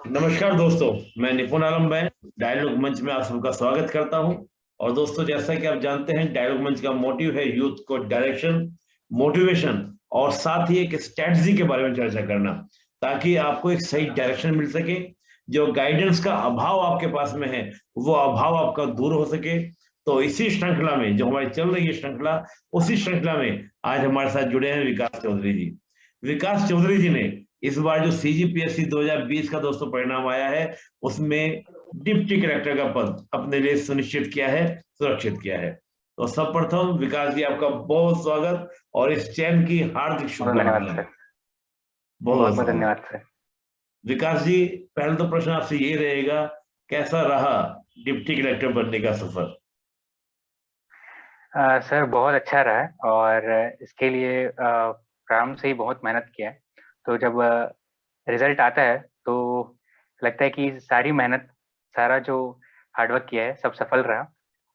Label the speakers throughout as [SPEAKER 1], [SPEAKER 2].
[SPEAKER 1] नमस्कार दोस्तों। मैं निपुण आलम बैन डायलॉग मंच में आप सबका स्वागत करता हूं। और दोस्तों, जैसा कि आप जानते हैं, डायलॉग मंच का मोटिव है यूथ को डायरेक्शन, मोटिवेशन और साथ ही एक स्ट्रेटजी के बारे में चर्चा करना, ताकि आपको एक सही डायरेक्शन मिल सके। जो गाइडेंस का अभाव आपके पास में है, वो अभाव आपका दूर हो सके। तो इसी श्रृंखला में जो हमारी चल रही है श्रृंखला, उसी श्रृंखला में आज हमारे साथ जुड़े हैं विकास चौधरी जी। विकास चौधरी जी ने इस बार जो सीजीपीएससी 2020 का दोस्तों परिणाम आया है, उसमें डिप्टी कलेक्टर का पद अपने लिए सुनिश्चित किया है, सुरक्षित किया है। तो सर्वप्रथम विकास जी, आपका बहुत स्वागत और इस चयन की हार्दिक
[SPEAKER 2] बहुत धन्यवाद
[SPEAKER 1] शुभकामनाएं।
[SPEAKER 2] सर।
[SPEAKER 1] बहुत
[SPEAKER 2] बहुत
[SPEAKER 1] बहुत
[SPEAKER 2] बहुत
[SPEAKER 1] स्वागत।
[SPEAKER 2] धन्यवाद सर।
[SPEAKER 1] विकास जी, पहले तो प्रश्न आपसे ये रहेगा, कैसा रहा डिप्टी कलेक्टर बनने का सफर?
[SPEAKER 2] सर बहुत अच्छा रहा है और इसके लिए प्रारंभ से ही बहुत मेहनत किया है। तो जब रिजल्ट आता है तो लगता है कि सारी मेहनत, सारा जो हार्डवर्क किया है सब सफल रहा।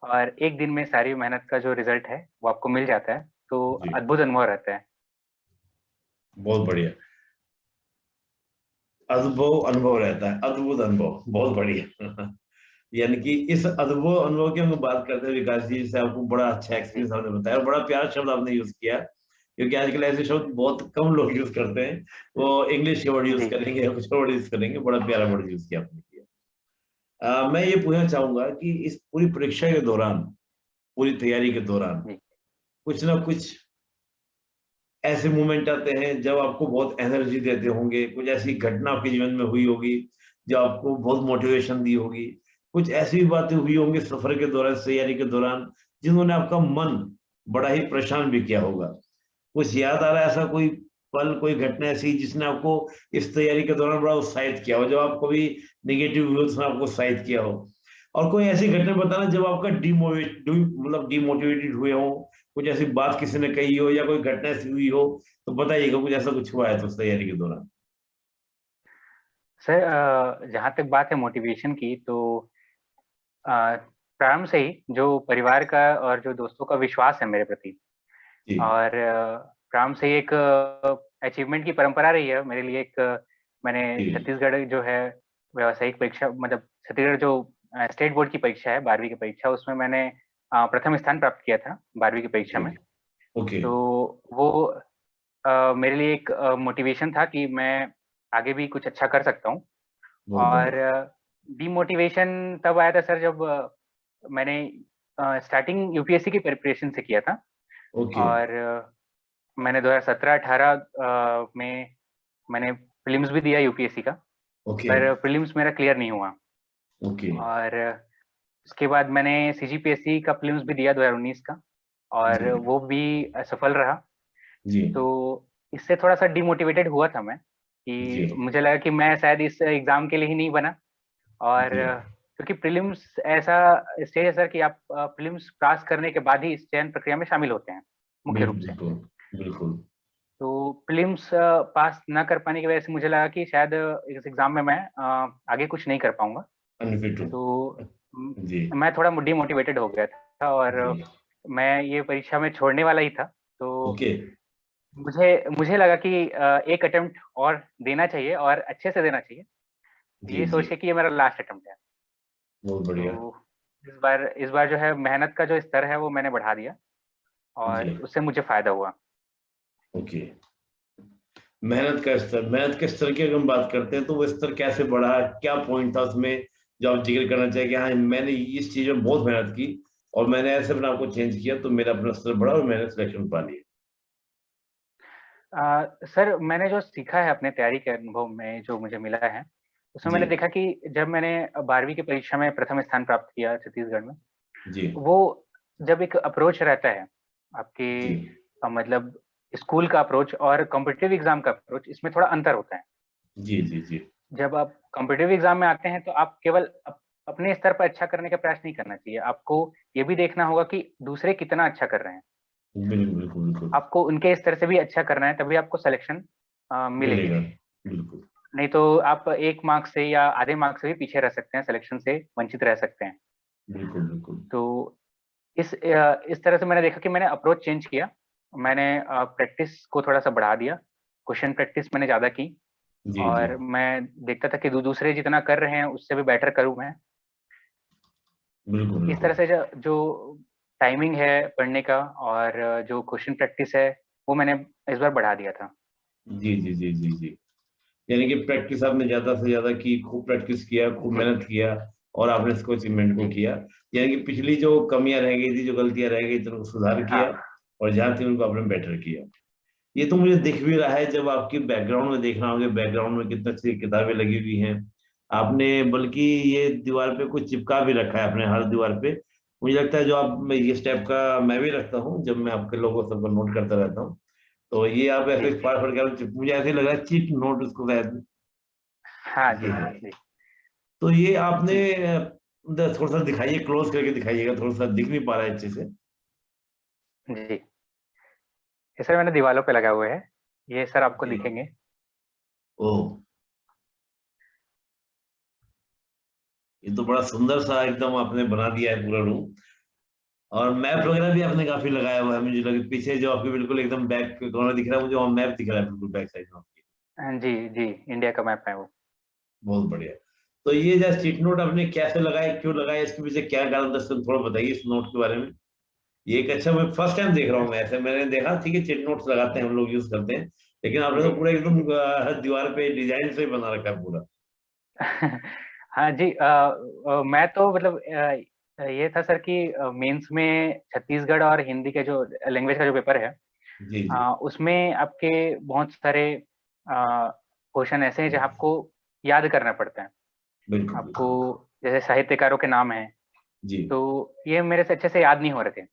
[SPEAKER 2] और एक दिन में सारी मेहनत का जो रिजल्ट है वो आपको मिल जाता है, तो
[SPEAKER 1] जी,
[SPEAKER 2] अद्भुत अनुभव रहता है।
[SPEAKER 1] बहुत बढ़िया। अद्भुत अनुभव रहता है, अद्भुत अनुभव, बहुत बढ़िया। यानी कि इस अनुभव अनुभव की हम बात करते हैं विकास जी, से आपको बड़ा अच्छा
[SPEAKER 2] जी
[SPEAKER 1] एक्सपीरियंस आपने बताया और बड़ा प्यारा शब्द आपने यूज किया, क्योंकि आजकल ऐसे शब्द बहुत कम लोग यूज करते हैं। वो इंग्लिश के वर्ड यूज
[SPEAKER 2] जी
[SPEAKER 1] करेंगे या कुछ वर्ड यूज करेंगे, बड़ा प्यारा वर्ड यूज किया आपने किया। मैं ये पूछना चाहूंगा कि इस पूरी परीक्षा के दौरान, पूरी तैयारी के दौरान,
[SPEAKER 2] जी
[SPEAKER 1] कुछ ना कुछ ऐसे मोमेंट आते हैं जब आपको बहुत एनर्जी देते होंगे, कुछ ऐसी घटना आपके जीवन में हुई होगी जो आपको बहुत मोटिवेशन दी होगी, कुछ ऐसी भी बातें हुई होंगी सफर के दौरान, तैयारी के दौरान, जिन्होंने आपका मन बड़ा ही परेशान भी किया होगा। कुछ याद आ रहा है ऐसा कोई पल, कोई घटना ऐसी जिसने आपको इस तैयारी के दौरान बड़ा उत्साहित किया हो, जब आपको भी नेगेटिव हुई हो उसने आपको उत्साहित किया हो? और कोई ऐसी घटना बताना जब आपका डिमोटिवेटेड हुए हो, कुछ ऐसी बात किसी ने कही हो या कोई घटना ऐसी हुई हो, तो बताइएगा कुछ ऐसा कुछ हुआ है तो उस तैयारी के दौरान।
[SPEAKER 2] सर, जहाँ तक बात है मोटिवेशन की, तो प्रारंभ से ही जो परिवार का और जो दोस्तों का विश्वास है मेरे प्रति,
[SPEAKER 1] जी
[SPEAKER 2] और प्रारंभ से ही एक अचीवमेंट की परंपरा रही है मेरे लिए। एक मैंने
[SPEAKER 1] जी।
[SPEAKER 2] छत्तीसगढ़ जो है व्यावसायिक परीक्षा, मतलब छत्तीसगढ़ जो स्टेट बोर्ड की परीक्षा है, 12वीं की परीक्षा, उसमें मैंने प्रथम स्थान प्राप्त किया था 12वीं की परीक्षा
[SPEAKER 1] ओके।
[SPEAKER 2] में।
[SPEAKER 1] ओके।
[SPEAKER 2] तो वो मेरे लिए एक मोटिवेशन था कि मैं आगे भी कुछ अच्छा कर सकता हूँ।
[SPEAKER 1] बहुत
[SPEAKER 2] और
[SPEAKER 1] बढ़िया।
[SPEAKER 2] डीमोटिवेशन तब आया था सर जब मैंने स्टार्टिंग यूपीएससी की प्रिपरेशन से किया था।
[SPEAKER 1] ओके।
[SPEAKER 2] और मैंने 2017-18 में मैंने प्रीलिम्स भी दिया यूपीएससी का,
[SPEAKER 1] ओके।
[SPEAKER 2] पर प्रीलिम्स मेरा क्लियर नहीं हुआ।
[SPEAKER 1] ओके।
[SPEAKER 2] और उसके बाद मैंने सीजीपीएससी का प्रीलिम्स भी दिया 2019 का, और
[SPEAKER 1] जी
[SPEAKER 2] वो भी असफल रहा।
[SPEAKER 1] जी
[SPEAKER 2] तो इससे थोड़ा सा डिमोटिवेटेड हुआ था मैं,
[SPEAKER 1] जी
[SPEAKER 2] कि मुझे लगा कि मैं शायद इस एग्जाम के लिए ही नहीं बना। और
[SPEAKER 1] जी।
[SPEAKER 2] क्योंकि प्रीलिम्स ऐसा स्टेज है सर कि आप प्रीलिम्स पास करने के बाद ही इस चयन प्रक्रिया में शामिल होते हैं मुख्य रूप से।
[SPEAKER 1] बिल्कुल बिल्कुल।
[SPEAKER 2] तो प्रीलिम्स पास ना कर पाने की वजह से मुझे लगा कि शायद इस एग्जाम में मैं आगे कुछ नहीं कर पाऊंगा।
[SPEAKER 1] अनफिट
[SPEAKER 2] तो
[SPEAKER 1] हूँ। जी
[SPEAKER 2] मैं थोड़ा डिमोटिवेटेड हो गया था, और
[SPEAKER 1] जी।
[SPEAKER 2] मैं ये परीक्षा में छोड़ने वाला ही था। तो
[SPEAKER 1] ओके।
[SPEAKER 2] मुझे मुझे लगा कि एक अटेम्प्ट और देना चाहिए और अच्छे से देना चाहिए।
[SPEAKER 1] जी
[SPEAKER 2] ये
[SPEAKER 1] जी।
[SPEAKER 2] सोच के कि ये मेरा लास्ट अटेम्प्ट है।
[SPEAKER 1] बहुत बढ़िया।
[SPEAKER 2] तो इस बार जो है मेहनत का जो स्तर है वो मैंने बढ़ा दिया, और
[SPEAKER 1] जी।
[SPEAKER 2] उससे मुझे फायदा हुआ।
[SPEAKER 1] ओके। मेहनत के स्तर की अगर हम बात करते हैं तो वो स्तर कैसे बढ़ा, क्या पॉइंट था उसमें जो आप जिक्र करना चाहिए कि हाँ, मैंने इस चीज में बहुत मेहनत की और मैंने ऐसे अपने आप को चेंज किया तो मेरा अपना स्तर बढ़ा और मैंने सिलेक्शन पा लिया?
[SPEAKER 2] सर, मैंने जो सीखा है अपने तैयारी के अनुभव में, जो मुझे मिला है, उसमें
[SPEAKER 1] जी
[SPEAKER 2] मैंने देखा कि जब मैंने 12वीं की परीक्षा में प्रथम स्थान प्राप्त किया छत्तीसगढ़ में,
[SPEAKER 1] जी
[SPEAKER 2] वो जब एक अप्रोच रहता है आपके,
[SPEAKER 1] जी
[SPEAKER 2] मतलब स्कूल का अप्रोच और कॉम्पिटिटिव एग्जाम का अप्रोच, इसमें थोड़ा अंतर होता है।
[SPEAKER 1] जी जी जी।
[SPEAKER 2] जब आप कॉम्पिटिटिव एग्जाम में आते हैं तो आप केवल अपने स्तर पर अच्छा करने का प्रयास नहीं करना चाहिए, आपको ये भी देखना होगा कि दूसरे कितना अच्छा कर रहे हैं।
[SPEAKER 1] बिल्कुल बिल्कुल बिल्कुल।
[SPEAKER 2] आपको उनके स्तर से भी अच्छा करना है, तभी आपको सिलेक्शन मिलेगी।
[SPEAKER 1] मिलेगा। बिल्कुल
[SPEAKER 2] नहीं तो आप 1 मार्क्स से या आधे मार्क्स से भी पीछे रह सकते हैं, सिलेक्शन से वंचित रह सकते हैं।
[SPEAKER 1] बिल्कुल बिल्कुल।
[SPEAKER 2] तो इस तरह से मैंने देखा कि मैंने अप्रोच चेंज किया। मैंने प्रैक्टिस को थोड़ा सा बढ़ा दिया, क्वेश्चन प्रैक्टिस मैंने ज़्यादा की।
[SPEAKER 1] जी जी
[SPEAKER 2] और मैं देखता था कि दूसरे जितना कर रहे हैं उससे भी बेटर करूँ मैं।
[SPEAKER 1] बिल्कुल
[SPEAKER 2] इस तरह
[SPEAKER 1] बिल्कुल।
[SPEAKER 2] से जो टाइमिंग है पढ़ने का और जो क्वेश्चन प्रैक्टिस है वो मैंने इस बार बढ़ा दिया था।
[SPEAKER 1] जी जी जी जी जी। यानी कि प्रैक्टिस आपने ज्यादा से ज्यादा की, खूब प्रैक्टिस किया, खूब
[SPEAKER 2] जी
[SPEAKER 1] मेहनत किया, और आपने इसको अचीवमेंट को
[SPEAKER 2] जी
[SPEAKER 1] किया। यानी कि पिछली जो कमियां रह गई थी, जो गलतियां रह गई थी, उनको सुधार किया,
[SPEAKER 2] हाँ
[SPEAKER 1] और जहाँ थी उनको आपने बेटर किया। ये तो मुझे दिख भी रहा है, जब आपकी बैकग्राउंड में देखना होगा, बैकग्राउंड में कितनी अच्छी किताबें लगी हुई हैं आपने, बल्कि ये दीवार पे कुछ चिपका भी रखा है अपने हर दीवार पे। मुझे लगता है जो आप ये स्टेप का मैं भी रखता हूँ, जब मैं आपके लोगों सबको नोट करता रहता हूँ, तो ये आप
[SPEAKER 2] जी
[SPEAKER 1] ऐसे
[SPEAKER 2] जी
[SPEAKER 1] फाड़ फाड़ के मुझे ऐसे लग रहा है चीट नोट उसको शायद
[SPEAKER 2] हाँ
[SPEAKER 1] ये
[SPEAKER 2] जी
[SPEAKER 1] है।
[SPEAKER 2] जी
[SPEAKER 1] तो ये आपने
[SPEAKER 2] जी
[SPEAKER 1] थोड़ा सा दिखाइए, क्लोज करके दिखाइएगा, थोड़ा सा दिख नहीं पा रहा है अच्छे से।
[SPEAKER 2] जी। ये सर मैंने दीवारों पे लगा हुआ है, ये सर आपको
[SPEAKER 1] जी।
[SPEAKER 2] दिखेंगे।
[SPEAKER 1] ओ, ये तो बड़ा सुंदर सा एकदम आपने बना दिया है पूरा रूम। और मैप
[SPEAKER 2] जी
[SPEAKER 1] वगैरह भी आपने काफी लगाया हुआ है, मुझे लगे पीछे जो आपके बिल्कुल एकदम बैक कॉर्नर दिख रहा है, मुझे वहाँ मैप दिख रहा है बिल्कुल बैक साइड में आपकी।
[SPEAKER 2] जी जी, इंडिया का मैप है वो।
[SPEAKER 1] बहुत बढ़िया। तो ये जो स्टिक नोट आपने कैसे लगाए, क्यों लगाए, इसके पीछे क्या कारण था, सब थोड़ा बताइए इस नोट के बारे में। ये एक अच्छा, मैं फर्स्ट टाइम देख रहा हूँ, मैं ऐसे मैंने देखा ठीक है चिट नोट्स लगाते हैं हम लोग, यूज करते हैं, लेकिन आपने
[SPEAKER 2] जी
[SPEAKER 1] तो पूरा एकदम हर दीवार पे डिजाइन से बना रखा है पूरा।
[SPEAKER 2] हाँ जी, मैं तो मतलब ये था सर कि मेंस में छत्तीसगढ़ और हिंदी के जो लैंग्वेज का जो पेपर है,
[SPEAKER 1] जी जी।
[SPEAKER 2] उसमें आपके बहुत सारे क्वेश्चन ऐसे हैं जो आपको याद करना पड़ता है
[SPEAKER 1] बिल्कुल
[SPEAKER 2] आपको।
[SPEAKER 1] बिल्कुल।
[SPEAKER 2] जैसे साहित्यकारों के नाम हैं,
[SPEAKER 1] जी
[SPEAKER 2] तो ये मेरे से अच्छे से याद नहीं हो रहे थे,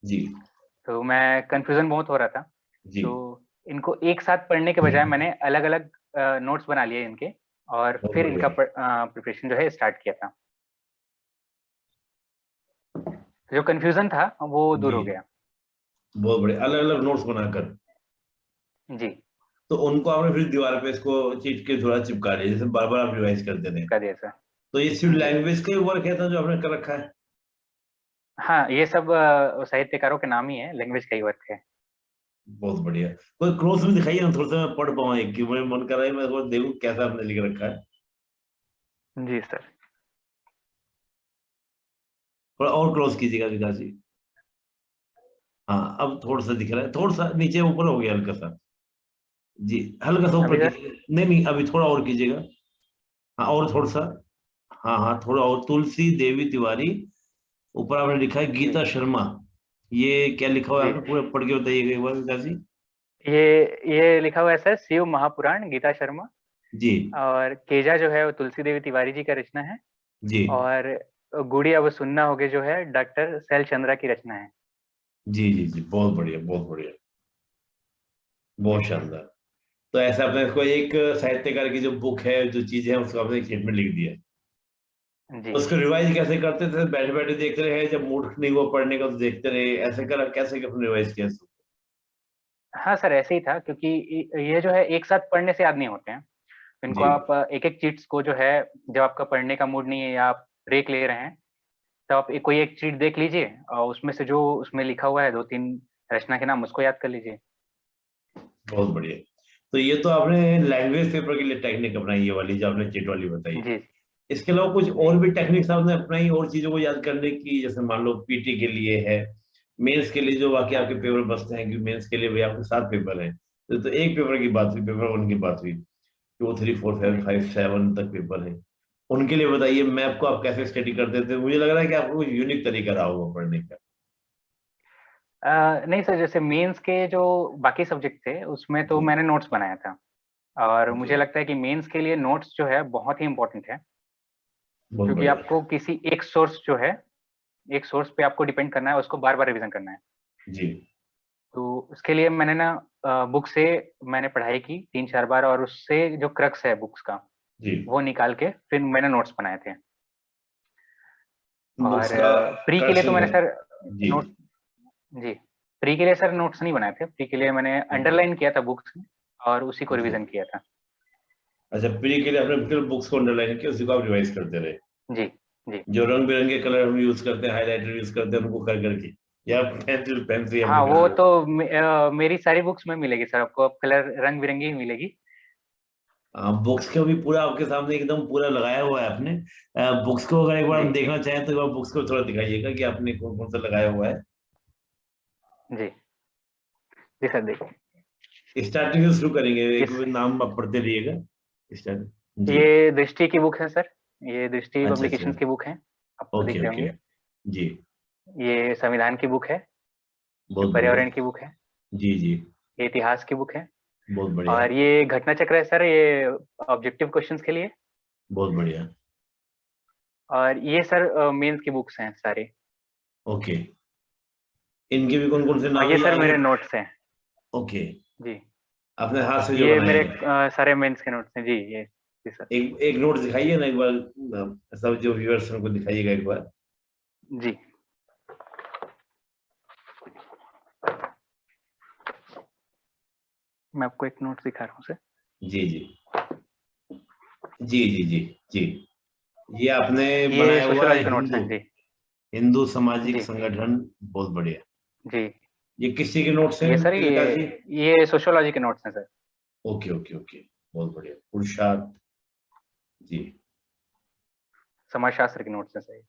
[SPEAKER 1] जी
[SPEAKER 2] तो मैं कंफ्यूजन बहुत हो रहा था।
[SPEAKER 1] जी।
[SPEAKER 2] तो इनको एक साथ पढ़ने के बजाय मैंने अलग अलग नोट्स बना लिए इनके, और
[SPEAKER 1] बहुत
[SPEAKER 2] फिर
[SPEAKER 1] बढ़िया।
[SPEAKER 2] इनका प्रिपरेशन जो है स्टार्ट किया था। जो कंफ्यूजन था वो दूर
[SPEAKER 1] जी,
[SPEAKER 2] हो गया।
[SPEAKER 1] बहुत बढ़िया, अलग अलग नोट्स बनाकर।
[SPEAKER 2] जी,
[SPEAKER 1] तो उनको आपने फिर दीवार पे इसको चीट के थोड़ा चिपका लिया, जैसे बार बार आप रिवाइज करते थे।
[SPEAKER 2] चिपका दिया सर।
[SPEAKER 1] तो ये सिर्फ
[SPEAKER 2] जी
[SPEAKER 1] लैंग्वेज का ही वर्क है था जो आपने कर रखा है।
[SPEAKER 2] हाँ, ये सब साहित्यकारों के नाम ही है, लैंग्वेज का ही वर्क है।
[SPEAKER 1] बहुत बढ़िया। कोई क्लोज में दिखाइए ना, थोड़ा सा मैं पढ़ पाऊँ, एक कि मुझे मन कर रहा है मैं थोड़ा देखूं कैसा आपने लिख रखा है।
[SPEAKER 2] जी सर।
[SPEAKER 1] थोड़ा और क्लोज कीजिएगा विकास जी। हाँ, अब थोड़ा सा दिख रहा है, थोड़ा सा नीचे ऊपर हो गया हल्का सा। जी, हल्का सा
[SPEAKER 2] अभी
[SPEAKER 1] ऊपर
[SPEAKER 2] सर।
[SPEAKER 1] कीजिएगा, नहीं नहीं अभी थोड़ा और कीजिएगा। हाँ, और थोड़ा सा। हाँ हाँ, थोड़ा और, तुलसी देवी तिवारी, ऊपर आपने लिखा है
[SPEAKER 2] जी
[SPEAKER 1] गीता शर्मा। ये क्या लिखा हुआ है
[SPEAKER 2] जी,
[SPEAKER 1] आपने, पूरा पढ़ के बताइएगा एक बार विकास जी।
[SPEAKER 2] ये लिखा हुआ है सर, शिव महापुराण गीता शर्मा।
[SPEAKER 1] जी
[SPEAKER 2] और केजा जो है वो तुलसी देवी तिवारी जी का रचना है।
[SPEAKER 1] जी
[SPEAKER 2] और गुड़ी अब सुनना होगे जो है डॉक्टर शैल चंद्रा की रचना है।
[SPEAKER 1] जी जी जी, बहुत बढ़िया बहुत बढ़िया, बहुत शानदार। तो ऐसा आपने इसको एक साहित्यकार की जो बुक है, जो चीजें हैं, उसको आपने एक sheet में लिख दिया।
[SPEAKER 2] जी।
[SPEAKER 1] तो उसको रिवाइज कैसे करते थे, बैठे बैठे देखते रहे, जब मूड नहीं हुआ पढ़ने का तो देखते रहे, ऐसे कर कैसे अपने रिवाइज किया इसको?
[SPEAKER 2] हाँ सर, ऐसे ही था क्योंकि ये जो है एक साथ पढ़ने से याद नहीं होते हैं। इनको
[SPEAKER 1] जी
[SPEAKER 2] आप एक एक चीट्स को जो है, जब आपका पढ़ने का मूड नहीं है या आप ब्रेक ले रहे हैं, तो आप कोई एक चीट देख लीजिए और उसमें से जो उसमें लिखा हुआ है दो तीन रचना के नाम, उसको याद कर लीजिए।
[SPEAKER 1] बहुत बढ़िया। तो ये तो आपने लैंग्वेज पेपर के लिए टेक्निक अपनाई, ये वाली जो आपने चिट वाली बताई।
[SPEAKER 2] जी
[SPEAKER 1] इसके अलावा कुछ
[SPEAKER 2] जी।
[SPEAKER 1] और भी टेक्निक्स आपने अपनाई और चीजों को याद करने की, जैसे मान लो पीटी के लिए है, मेंस के लिए जो बाकी
[SPEAKER 2] हाँ
[SPEAKER 1] आपके पेपर बचते हैं, क्योंकि मेंस के लिए भी आपके 7 पेपर हैं, तो एक पेपर की बात हुई, पेपर 1 की बात हुई, 2 3 4 5
[SPEAKER 2] जी।
[SPEAKER 1] 5 7 तक पेपर है। उनके लिए बताइए मैप को आप कैसे स्टडी करते थे, मुझे लग रहा है कि आपको कुछ यूनिक तरीका रहा होगा पढ़ने का।
[SPEAKER 2] नहीं सर, जैसे मेंस के जो बाकी सब्जेक्ट थे उसमें तो
[SPEAKER 1] जी।
[SPEAKER 2] मैंने नोट्स बनाया था। और
[SPEAKER 1] ओके।
[SPEAKER 2] मुझे लगता है कि मेंस के लिए नोट्स जो है बहुत ही इम्पोर्टेंट है,
[SPEAKER 1] बहुत
[SPEAKER 2] क्योंकि
[SPEAKER 1] बढ़िया।
[SPEAKER 2] आपको किसी एक सोर्स जो है, एक सोर्स पे आपको डिपेंड करना है, उसको बार बार रिवीजन करना है।
[SPEAKER 1] जी
[SPEAKER 2] तो उसके लिए मैंने ना बुक से मैंने पढ़ाई की 3-4 बार, और उससे जो क्रक्स है बुक्स का
[SPEAKER 1] जी।
[SPEAKER 2] वो निकाल के फिर मैंने नोट्स बनाए थे।
[SPEAKER 1] बुक्स
[SPEAKER 2] और
[SPEAKER 1] का
[SPEAKER 2] प्री के लिए तो
[SPEAKER 1] करेक्शन
[SPEAKER 2] मैंने
[SPEAKER 1] कर।
[SPEAKER 2] सर
[SPEAKER 1] जी।
[SPEAKER 2] नोट जी, प्री के लिए सर नोट्स नहीं बनाए थे। प्री के लिए मैंने
[SPEAKER 1] ओके।
[SPEAKER 2] अंडरलाइन किया था बुक्स में और उसी को
[SPEAKER 1] ओके।
[SPEAKER 2] रिवीजन किया था।
[SPEAKER 1] अच्छा, प्री के लिए आपने बिल्कुल बुक्स को अंडरलाइन किया, उसी को आप रिवाइज करते रहे।
[SPEAKER 2] जी जी।
[SPEAKER 1] जो रंग बिरंगे कलर हम यूज करते हैं, हाइलाइटर यूज करते हैं, उनको कर करके, या पेंसिल पेंसिल
[SPEAKER 2] हाँ,
[SPEAKER 1] अपने कर
[SPEAKER 2] वो
[SPEAKER 1] लिया।
[SPEAKER 2] तो मेरी सारी बुक्स में मिलेगी सर, आपको अब कलर रंग बिरंगी ही मिलेगी।
[SPEAKER 1] बुक्स को भी पूरा आपके सामने एकदम पूरा लगाया हुआ है आपने। बुक्स को अगर एक बार हम
[SPEAKER 2] जी
[SPEAKER 1] देखना चाहें तो एक बार बुक्स को थोड़ा दिखाइएगा कि आपने कौन कौन सा लगाया हुआ है।
[SPEAKER 2] जी जी सर, देखिए
[SPEAKER 1] स्टार्टिंग से शुरू करेंगे, एक
[SPEAKER 2] इस
[SPEAKER 1] नाम आप पढ़ते रहिएगा। स्टार्ट। जी।
[SPEAKER 2] ये दृष्टि की बुक है सर, ये दृष्टि
[SPEAKER 1] अच्छा अच्छा।
[SPEAKER 2] पब्लिकेशंस की बुक है, आपको दिख
[SPEAKER 1] ओके
[SPEAKER 2] रहे
[SPEAKER 1] ओके।
[SPEAKER 2] होंगे।
[SPEAKER 1] जी।
[SPEAKER 2] ये संविधान की बुक है, ये
[SPEAKER 1] बहुत बढ़िया।
[SPEAKER 2] पर्यावरण की बुक है,
[SPEAKER 1] जी जी।
[SPEAKER 2] ये इतिहास की बुक है,
[SPEAKER 1] बहुत बढ़िया।
[SPEAKER 2] और ये घटना चक्र है सर, ये ऑब्जेक्टिव क्वेश्चंस के लिए।
[SPEAKER 1] बहुत बढ़िया।
[SPEAKER 2] और ये सर मेंस की बुक्स हैं सारी।
[SPEAKER 1] ओके। इनके भी कौन कौन से
[SPEAKER 2] और
[SPEAKER 1] नाम
[SPEAKER 2] ये
[SPEAKER 1] है
[SPEAKER 2] सर
[SPEAKER 1] याद है?
[SPEAKER 2] मेरे नोट्स हैं।
[SPEAKER 1] ओके।
[SPEAKER 2] जी,
[SPEAKER 1] आपने हाथ से जो
[SPEAKER 2] ये
[SPEAKER 1] बनाए
[SPEAKER 2] मेरे
[SPEAKER 1] हैं।
[SPEAKER 2] सारे मेंस के नोट्स हैं जी, ये जी सर।
[SPEAKER 1] एक एक नोट दिखाइए ना एक बार, सब जो व्यूअर्स उनको दिखाइएगा एक बार।
[SPEAKER 2] जी, मैं आपको एक नोट दिखा रहा हूँ सर।
[SPEAKER 1] जी जी जी जी जी जी। ये आपने
[SPEAKER 2] ये
[SPEAKER 1] बनाया हुआ है
[SPEAKER 2] सोशियोलॉजी के नोट्स
[SPEAKER 1] हिंदू
[SPEAKER 2] हैं जी।
[SPEAKER 1] हिंदू सामाजिक
[SPEAKER 2] जी
[SPEAKER 1] संगठन। बहुत बढ़िया।
[SPEAKER 2] जी,
[SPEAKER 1] ये किसी के नोट्स हैं
[SPEAKER 2] ये सर
[SPEAKER 1] विकास जी?
[SPEAKER 2] ये सोशियोलॉजी के नोट्स हैं सर।
[SPEAKER 1] Okay okay okay. बहुत बढ़िया। पुरुषार्थ। जी।
[SPEAKER 2] समाजशास्त्र के नोट्स हैं सर।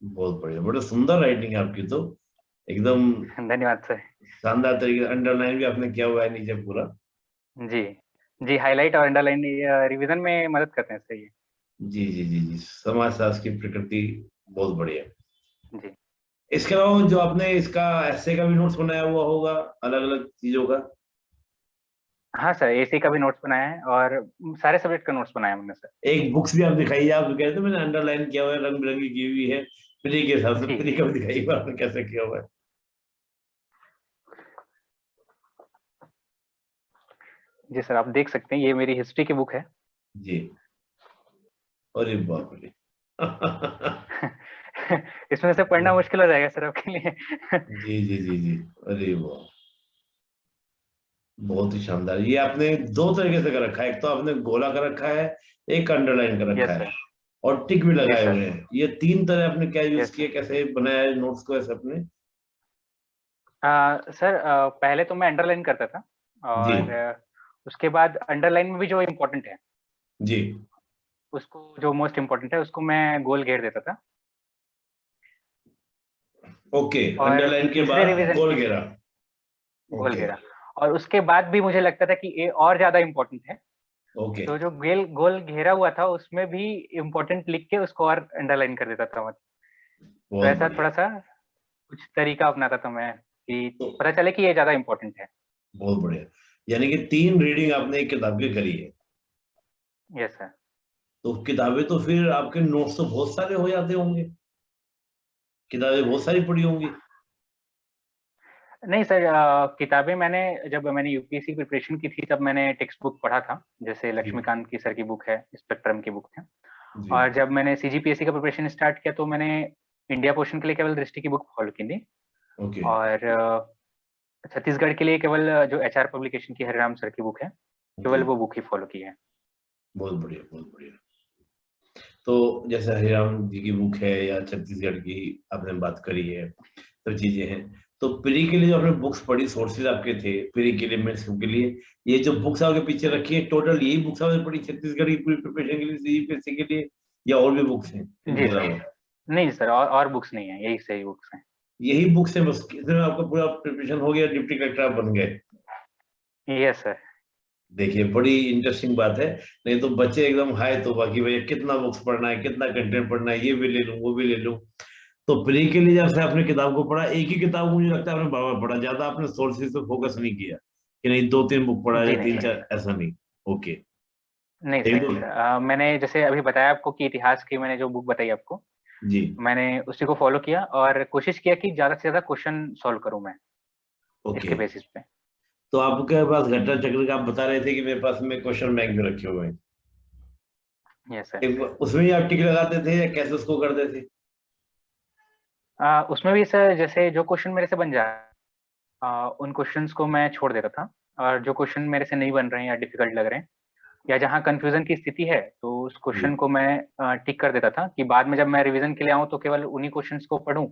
[SPEAKER 1] बहुत बढ़िया, बड़ा सुंदर राइटिंग है आपकी तो, एकदम
[SPEAKER 2] धन्यवाद सर।
[SPEAKER 1] शानदार तरीके से अंडरलाइन भी आपने किया हुआ है नीचे पूरा।
[SPEAKER 2] जी जी, हाईलाइट और अंडरलाइन रिवीजन में मदद करते हैं सर ये।
[SPEAKER 1] जी जी जी जी। समाजशास्त्र की प्रकृति। बहुत बढ़िया।
[SPEAKER 2] जी
[SPEAKER 1] इसके अलावा जो आपने इसका ऐसे का भी नोट्स बनाया हुआ होगा, अलग अलग चीजों का।
[SPEAKER 2] हाँ सर, एसी का भी नोट्स बनाया है, और सारे सब्जेक्ट का नोट्स बनाया है मैंने सर।
[SPEAKER 1] एक बुक्स भी आप दिखाइए, आप कह रहे थे मैंने अंडरलाइन किया हुआ है, रंग बिरंगी की हुई है, प्री के हिसाब से,
[SPEAKER 2] जी
[SPEAKER 1] प्री का भी दिखाइए आपने कैसे किया हुआ है।
[SPEAKER 2] जी सर, आप देख सकते हैं, ये मेरी हिस्ट्री की बुक है।
[SPEAKER 1] जी। अरे बाप रे।
[SPEAKER 2] इसमें से पढ़ना मुश्किल हो जाएगा सर आपके लिए।
[SPEAKER 1] जी जी जी जी। अरे वाह। बहुत ही शानदार, ये आपने दो तरीके से कर रखा है, एक तो आपने गोला कर रखा है, एक अंडरलाइन कर रखा
[SPEAKER 2] यस
[SPEAKER 1] है,
[SPEAKER 2] सर।
[SPEAKER 1] और टिक भी
[SPEAKER 2] जी
[SPEAKER 1] लगाए
[SPEAKER 2] सर।
[SPEAKER 1] हुए हैं। ये तीन तरह आपने क्या यूज
[SPEAKER 2] यस
[SPEAKER 1] किए,
[SPEAKER 2] सर।
[SPEAKER 1] कैसे बनाया है नोट्स को ऐसे अपने?
[SPEAKER 2] सर पहले तो मैं अंडरलाइन करता था,
[SPEAKER 1] जी
[SPEAKER 2] और उसके बाद अंडरलाइन में भी जो इम्पोर्टेंट है,
[SPEAKER 1] जी।
[SPEAKER 2] उसको जो मोस्ट इम्पोर्टेंट है उसको मैं गोल घेर देता था।
[SPEAKER 1] ओके।
[SPEAKER 2] और
[SPEAKER 1] अंडरलाइन के
[SPEAKER 2] तीसरे
[SPEAKER 1] बाद
[SPEAKER 2] रिवीजन
[SPEAKER 1] गोल
[SPEAKER 2] के लिए
[SPEAKER 1] घेरा।
[SPEAKER 2] गोल
[SPEAKER 1] ओके
[SPEAKER 2] घेरा, और उसके बाद भी मुझे लगता था कि ये और ज्यादा इम्पोर्टेंट है,
[SPEAKER 1] ओके।
[SPEAKER 2] तो जो गोल घेरा हुआ था उसमें भी इम्पोर्टेंट लिख के उसको और अंडरलाइन कर देता था मैं। तो
[SPEAKER 1] बहुत
[SPEAKER 2] ऐसा
[SPEAKER 1] बढ़िया।
[SPEAKER 2] थोड़ा सा कुछ तरीका अपनाता था मैं, कि
[SPEAKER 1] तो
[SPEAKER 2] पता चले कि ये ज्यादा इम्पोर्टेंट है।
[SPEAKER 1] बहुत बढ़िया, यानी कि तीन रीडिंग आपने एक किताब की करी है।
[SPEAKER 2] Yes sir.
[SPEAKER 1] तो किताबें तो फिर आपके नोट्स तो बहुत सारे हो जाते होंगे, किताबें बहुत सारी पढ़ी होंगी।
[SPEAKER 2] नहीं सर, किताबें मैंने जब मैंने यूपीएससी प्रिपरेशन की थी तब मैंने टेक्स्ट बुक पढ़ा था, जैसे
[SPEAKER 1] जी
[SPEAKER 2] लक्ष्मीकांत की सर की बुक है, स्पेक्ट्रम की बुक है।
[SPEAKER 1] जी।
[SPEAKER 2] और जब मैंने सीजीपीएससी का प्रिपरेशन स्टार्ट किया तो मैंने इंडिया पोर्शन के लिए केवल दृष्टि की बुक फॉलो की थी।
[SPEAKER 1] ओके
[SPEAKER 2] और छत्तीसगढ़ के लिए केवल जो एचआर पब्लिकेशन की हरिराम सर की बुक है,
[SPEAKER 1] ओके।
[SPEAKER 2] केवल वो बुक ही फॉलो की है।
[SPEAKER 1] बहुत बढ़िया बहुत बढ़िया। तो जैसे हरिराम जी की बुक है या छत्तीसगढ़ की आपने बात करी है, सब चीजें हैं। तो प्री के लिए जो आपने बुक्स पढ़ी, सोर्सेज आपके थे प्री के लिए, मेंस के लिए, ये जो बुक्स आपके पीछे रखी है, टोटल यही बुक्स आपने पढ़ी छत्तीसगढ़ की पूरी प्रिपरेशन के लिए, सीजीपीएससी के लिए, या और भी बुक्स हैं
[SPEAKER 2] जी
[SPEAKER 1] इनके
[SPEAKER 2] सर।
[SPEAKER 1] अलावा?
[SPEAKER 2] नहीं सर, और बुक्स नहीं है, यही सही बुक्स हैं।
[SPEAKER 1] यही बुक्स है बस, इसमें आपका पूरा प्रिपरेशन हो गया, डिप्टी कलेक्टर आप बन गए।
[SPEAKER 2] Yes sir.
[SPEAKER 1] देखिए बड़ी इंटरेस्टिंग बात है। नहीं तो बच्चे एकदम हाय तो बाकी भैया कितना बुक्स पढ़ना है, कितना कंटेंट पढ़ना है, ये भी ले लूं वो भी ले लूं। तो प्री के लिए जब से आपने किताब को पढ़ा, एक ही किताब को मुझे लगता है आपने बार बार पढ़ा, ज्यादा आपने सोर्सेज पे फोकस नहीं किया कि नहीं दो तीन बुक पढ़ा
[SPEAKER 2] जी
[SPEAKER 1] या
[SPEAKER 2] नहीं
[SPEAKER 1] तीन
[SPEAKER 2] सर।
[SPEAKER 1] चार, ऐसा नहीं। ओके।
[SPEAKER 2] नहीं
[SPEAKER 1] एक
[SPEAKER 2] सर,
[SPEAKER 1] दो।
[SPEAKER 2] मैंने जैसे अभी बताया आपको कि इतिहास की मैंने जो बुक बताई आपको,
[SPEAKER 1] जी।
[SPEAKER 2] मैंने उसी को फॉलो किया और कोशिश किया कि ज्यादा से ज्यादा क्वेश्चन सॉल्व करूं मैं
[SPEAKER 1] ओके।
[SPEAKER 2] इसके बेसिस पे।
[SPEAKER 1] तो आपके पास घटना चक्र का आप बता रहे थे कि मेरे पास में क्वेश्चन बैंक भी रखे हुए हैं,
[SPEAKER 2] यस सर।
[SPEAKER 1] उसमें ही आप टिक लगाते थे या कैसे उसको करते थे?
[SPEAKER 2] उसमें भी सर जैसे जो क्वेश्चन मेरे से बन जाए, उन क्वेश्चंस को मैं छोड़ देता था, और जो क्वेश्चन मेरे से नहीं बन रहे हैं या डिफिकल्ट लग रहे हैं या जहाँ कंफ्यूजन की स्थिति है, तो उस
[SPEAKER 1] जी।
[SPEAKER 2] क्वेश्चन को मैं टिक कर देता था, कि बाद में जब मैं रिवीजन के लिए आऊँ तो केवल उन्हीं क्वेश्चंस को पढूं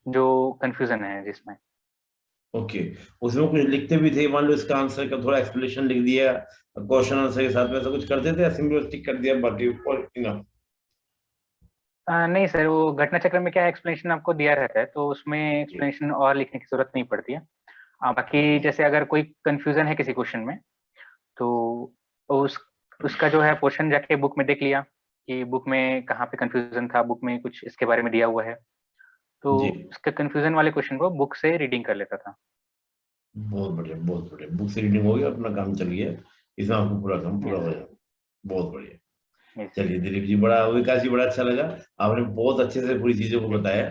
[SPEAKER 2] जो कंफ्यूजन है जिसमें।
[SPEAKER 1] ओके, उसमें कुछ लिखते भी थे, मान लो इसका आंसर का थोड़ा एक्सप्लेनेशन लिख दिया क्वेश्चन आंसर के साथ में, ऐसा कुछ करते थे या सिंपल टिक कर दिया बाकी और इनफ?
[SPEAKER 2] नहीं सर, वो घटना चक्र में क्या है, एक्सप्लेनेशन आपको दिया रहता है, तो उसमें
[SPEAKER 1] जी
[SPEAKER 2] एक्सप्लेनेशन और लिखने की जरूरत नहीं पड़ती है। बाकी
[SPEAKER 1] जी
[SPEAKER 2] जैसे अगर कोई कंफ्यूजन है किसी क्वेश्चन में, तो उस उसका जो है पोर्शन जाके बुक में देख लिया कि बुक में कहाँ पे कंफ्यूजन था, बुक में कुछ इसके बारे में दिया हुआ है, तो
[SPEAKER 1] जी।
[SPEAKER 2] उसके कंफ्यूजन वाले क्वेश्चन को बुक से रीडिंग कर लेता था।
[SPEAKER 1] बहुत बढ़िया, बहुत बढ़िया। बुक से रीडिंग हो गया, अपना काम चल गया, इसमें आपको पूरा काम पूरा
[SPEAKER 2] यस
[SPEAKER 1] हो
[SPEAKER 2] सर।
[SPEAKER 1] जाए। बहुत बढ़िया।
[SPEAKER 2] यस।
[SPEAKER 1] चलिए दिलीप जी, बड़ा विकास जी, बड़ा अच्छा लगा, आपने बहुत अच्छे से पूरी चीजों को
[SPEAKER 2] जी।
[SPEAKER 1] बताया।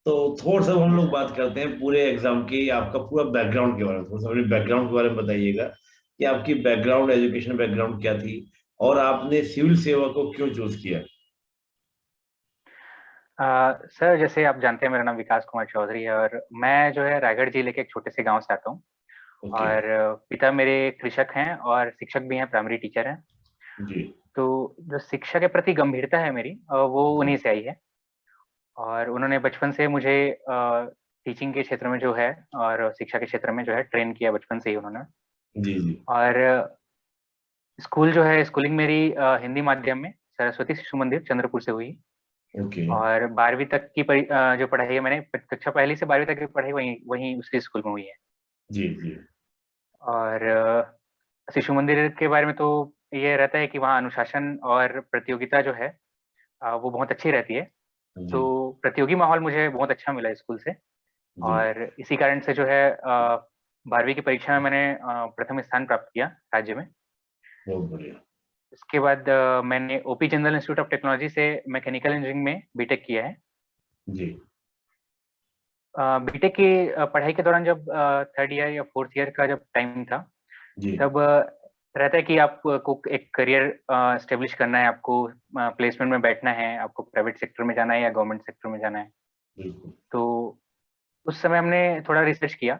[SPEAKER 1] तो थोड़ा सा हम
[SPEAKER 2] यस
[SPEAKER 1] लोग
[SPEAKER 2] सर।
[SPEAKER 1] बात करते हैं पूरे एग्जाम की, आपका पूरा बैकग्राउंड के बारे में, थोड़ा सा अपने बैकग्राउंड के बारे में बताइएगा कि आपकी बैकग्राउंड, एजुकेशन बैकग्राउंड क्या थी, और आपने सिविल सेवा को क्यों चूज किया?
[SPEAKER 2] सर जैसे आप जानते हैं, मेरा नाम विकास कुमार चौधरी है और मैं जो है रायगढ़ जिले के एक छोटे से गांव से आता हूँ।
[SPEAKER 1] ओके।
[SPEAKER 2] और पिता मेरे कृषक हैं और शिक्षक भी हैं, प्राइमरी टीचर हैं।
[SPEAKER 1] जी
[SPEAKER 2] तो जो शिक्षा के प्रति गंभीरता है मेरी, वो
[SPEAKER 1] जी
[SPEAKER 2] उन्हीं से आई है। और उन्होंने बचपन से मुझे टीचिंग के क्षेत्र में जो है और शिक्षा के क्षेत्र में जो है ट्रेन किया बचपन से ही उन्होंने।
[SPEAKER 1] जी जी।
[SPEAKER 2] और स्कूल जो है, स्कूलिंग मेरी हिंदी माध्यम में सरस्वती शिशु मंदिर चंद्रपुर से हुई।
[SPEAKER 1] ओके।
[SPEAKER 2] और 12वीं तक की जो पढ़ाई है मैंने, कक्षा पहली से 12वीं तक की पढ़ाई वहीं वहीं उसी स्कूल में हुई है।
[SPEAKER 1] जी जी
[SPEAKER 2] और शिशु मंदिर के बारे में तो ये रहता है कि वहाँ अनुशासन और प्रतियोगिता जो है, वो बहुत अच्छी रहती है।
[SPEAKER 1] जी
[SPEAKER 2] तो प्रतियोगी माहौल मुझे बहुत अच्छा मिला स्कूल से।
[SPEAKER 1] जी।
[SPEAKER 2] और इसी कारण से जो है 12वीं की परीक्षा में मैंने प्रथम स्थान प्राप्त किया राज्य में।
[SPEAKER 1] बहुत बढ़िया।
[SPEAKER 2] इसके बाद मैंने OP Jindal institute of technology से मैकेनिकल इंजीनियरिंग में बीटेक किया है।
[SPEAKER 1] जी
[SPEAKER 2] बीटेक की पढ़ाई के दौरान जब थर्ड ईयर या फोर्थ ईयर का जब टाइम था,
[SPEAKER 1] जी।
[SPEAKER 2] तब रहता है कि आपको एक करियर स्टेब्लिश करना है, आपको प्लेसमेंट में बैठना है, आपको प्राइवेट सेक्टर में जाना है या गवर्नमेंट सेक्टर में जाना है।
[SPEAKER 1] बिल्कुल।
[SPEAKER 2] तो उस समय हमने थोड़ा रिसर्च किया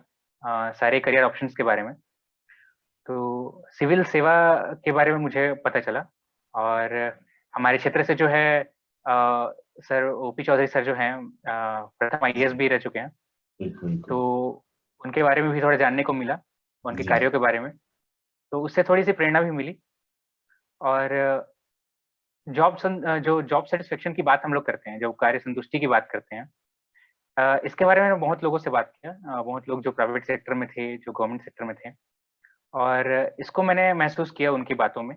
[SPEAKER 2] सारे करियर ऑप्शंस के बारे में। तो सिविल सेवा के बारे में मुझे पता चला। और हमारे क्षेत्र से जो है सर ओपी चौधरी सर जो हैं, प्रथम आईएएस भी रह चुके हैं।
[SPEAKER 1] बिल्कुल बिल्कुल।
[SPEAKER 2] तो उनके बारे में भी थोड़ा जानने को मिला, उनके
[SPEAKER 1] जी
[SPEAKER 2] कार्यों के बारे में। तो उससे थोड़ी सी प्रेरणा भी मिली। और जो जॉब सेटिस्फेक्शन की बात हम लोग करते हैं, जो कार्य संतुष्टि की बात करते हैं, इसके बारे में बहुत लोगों से बात किया, बहुत लोग जो प्राइवेट सेक्टर में थे, जो गवर्नमेंट सेक्टर में थे। और इसको मैंने महसूस किया उनकी बातों में।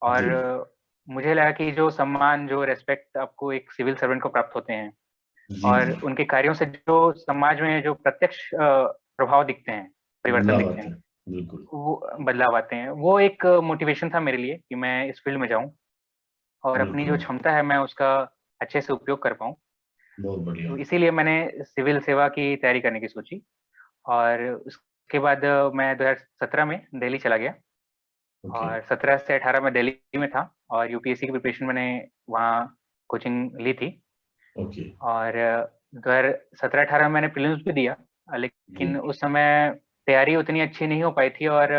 [SPEAKER 2] और
[SPEAKER 1] जी
[SPEAKER 2] मुझे लगा कि जो सम्मान, जो रिस्पेक्ट आपको एक सिविल सर्वेंट को प्राप्त होते हैं,
[SPEAKER 1] जी
[SPEAKER 2] और
[SPEAKER 1] जी।
[SPEAKER 2] उनके कार्यों से जो समाज में जो प्रत्यक्ष प्रभाव दिखते हैं, परिवर्तन
[SPEAKER 1] बदलाव
[SPEAKER 2] दिखते
[SPEAKER 1] आते
[SPEAKER 2] हैं,
[SPEAKER 1] हैं। बिल्कुल।
[SPEAKER 2] वो बदलाव आते हैं, वो एक मोटिवेशन था मेरे लिए कि मैं इस फील्ड में जाऊं और अपनी जो
[SPEAKER 1] बिल्कुल।
[SPEAKER 2] क्षमता है मैं उसका अच्छे से उपयोग कर पाऊं।
[SPEAKER 1] बहुत बढ़िया।
[SPEAKER 2] तो इसीलिए मैंने सिविल सेवा की तैयारी करने की सोची। और उसके बाद मैं 2017 में दिल्ली चला गया।
[SPEAKER 1] ओके।
[SPEAKER 2] और 17 से 18 में दिल्ली में था और यूपीएससी की प्रिपरेशन मैंने वहाँ कोचिंग ली थी।
[SPEAKER 1] ओके।
[SPEAKER 2] और 2017-18 में मैंने प्रीलिम्स भी दिया,
[SPEAKER 1] जी।
[SPEAKER 2] लेकिन उस समय तैयारी उतनी अच्छी नहीं हो पाई थी। और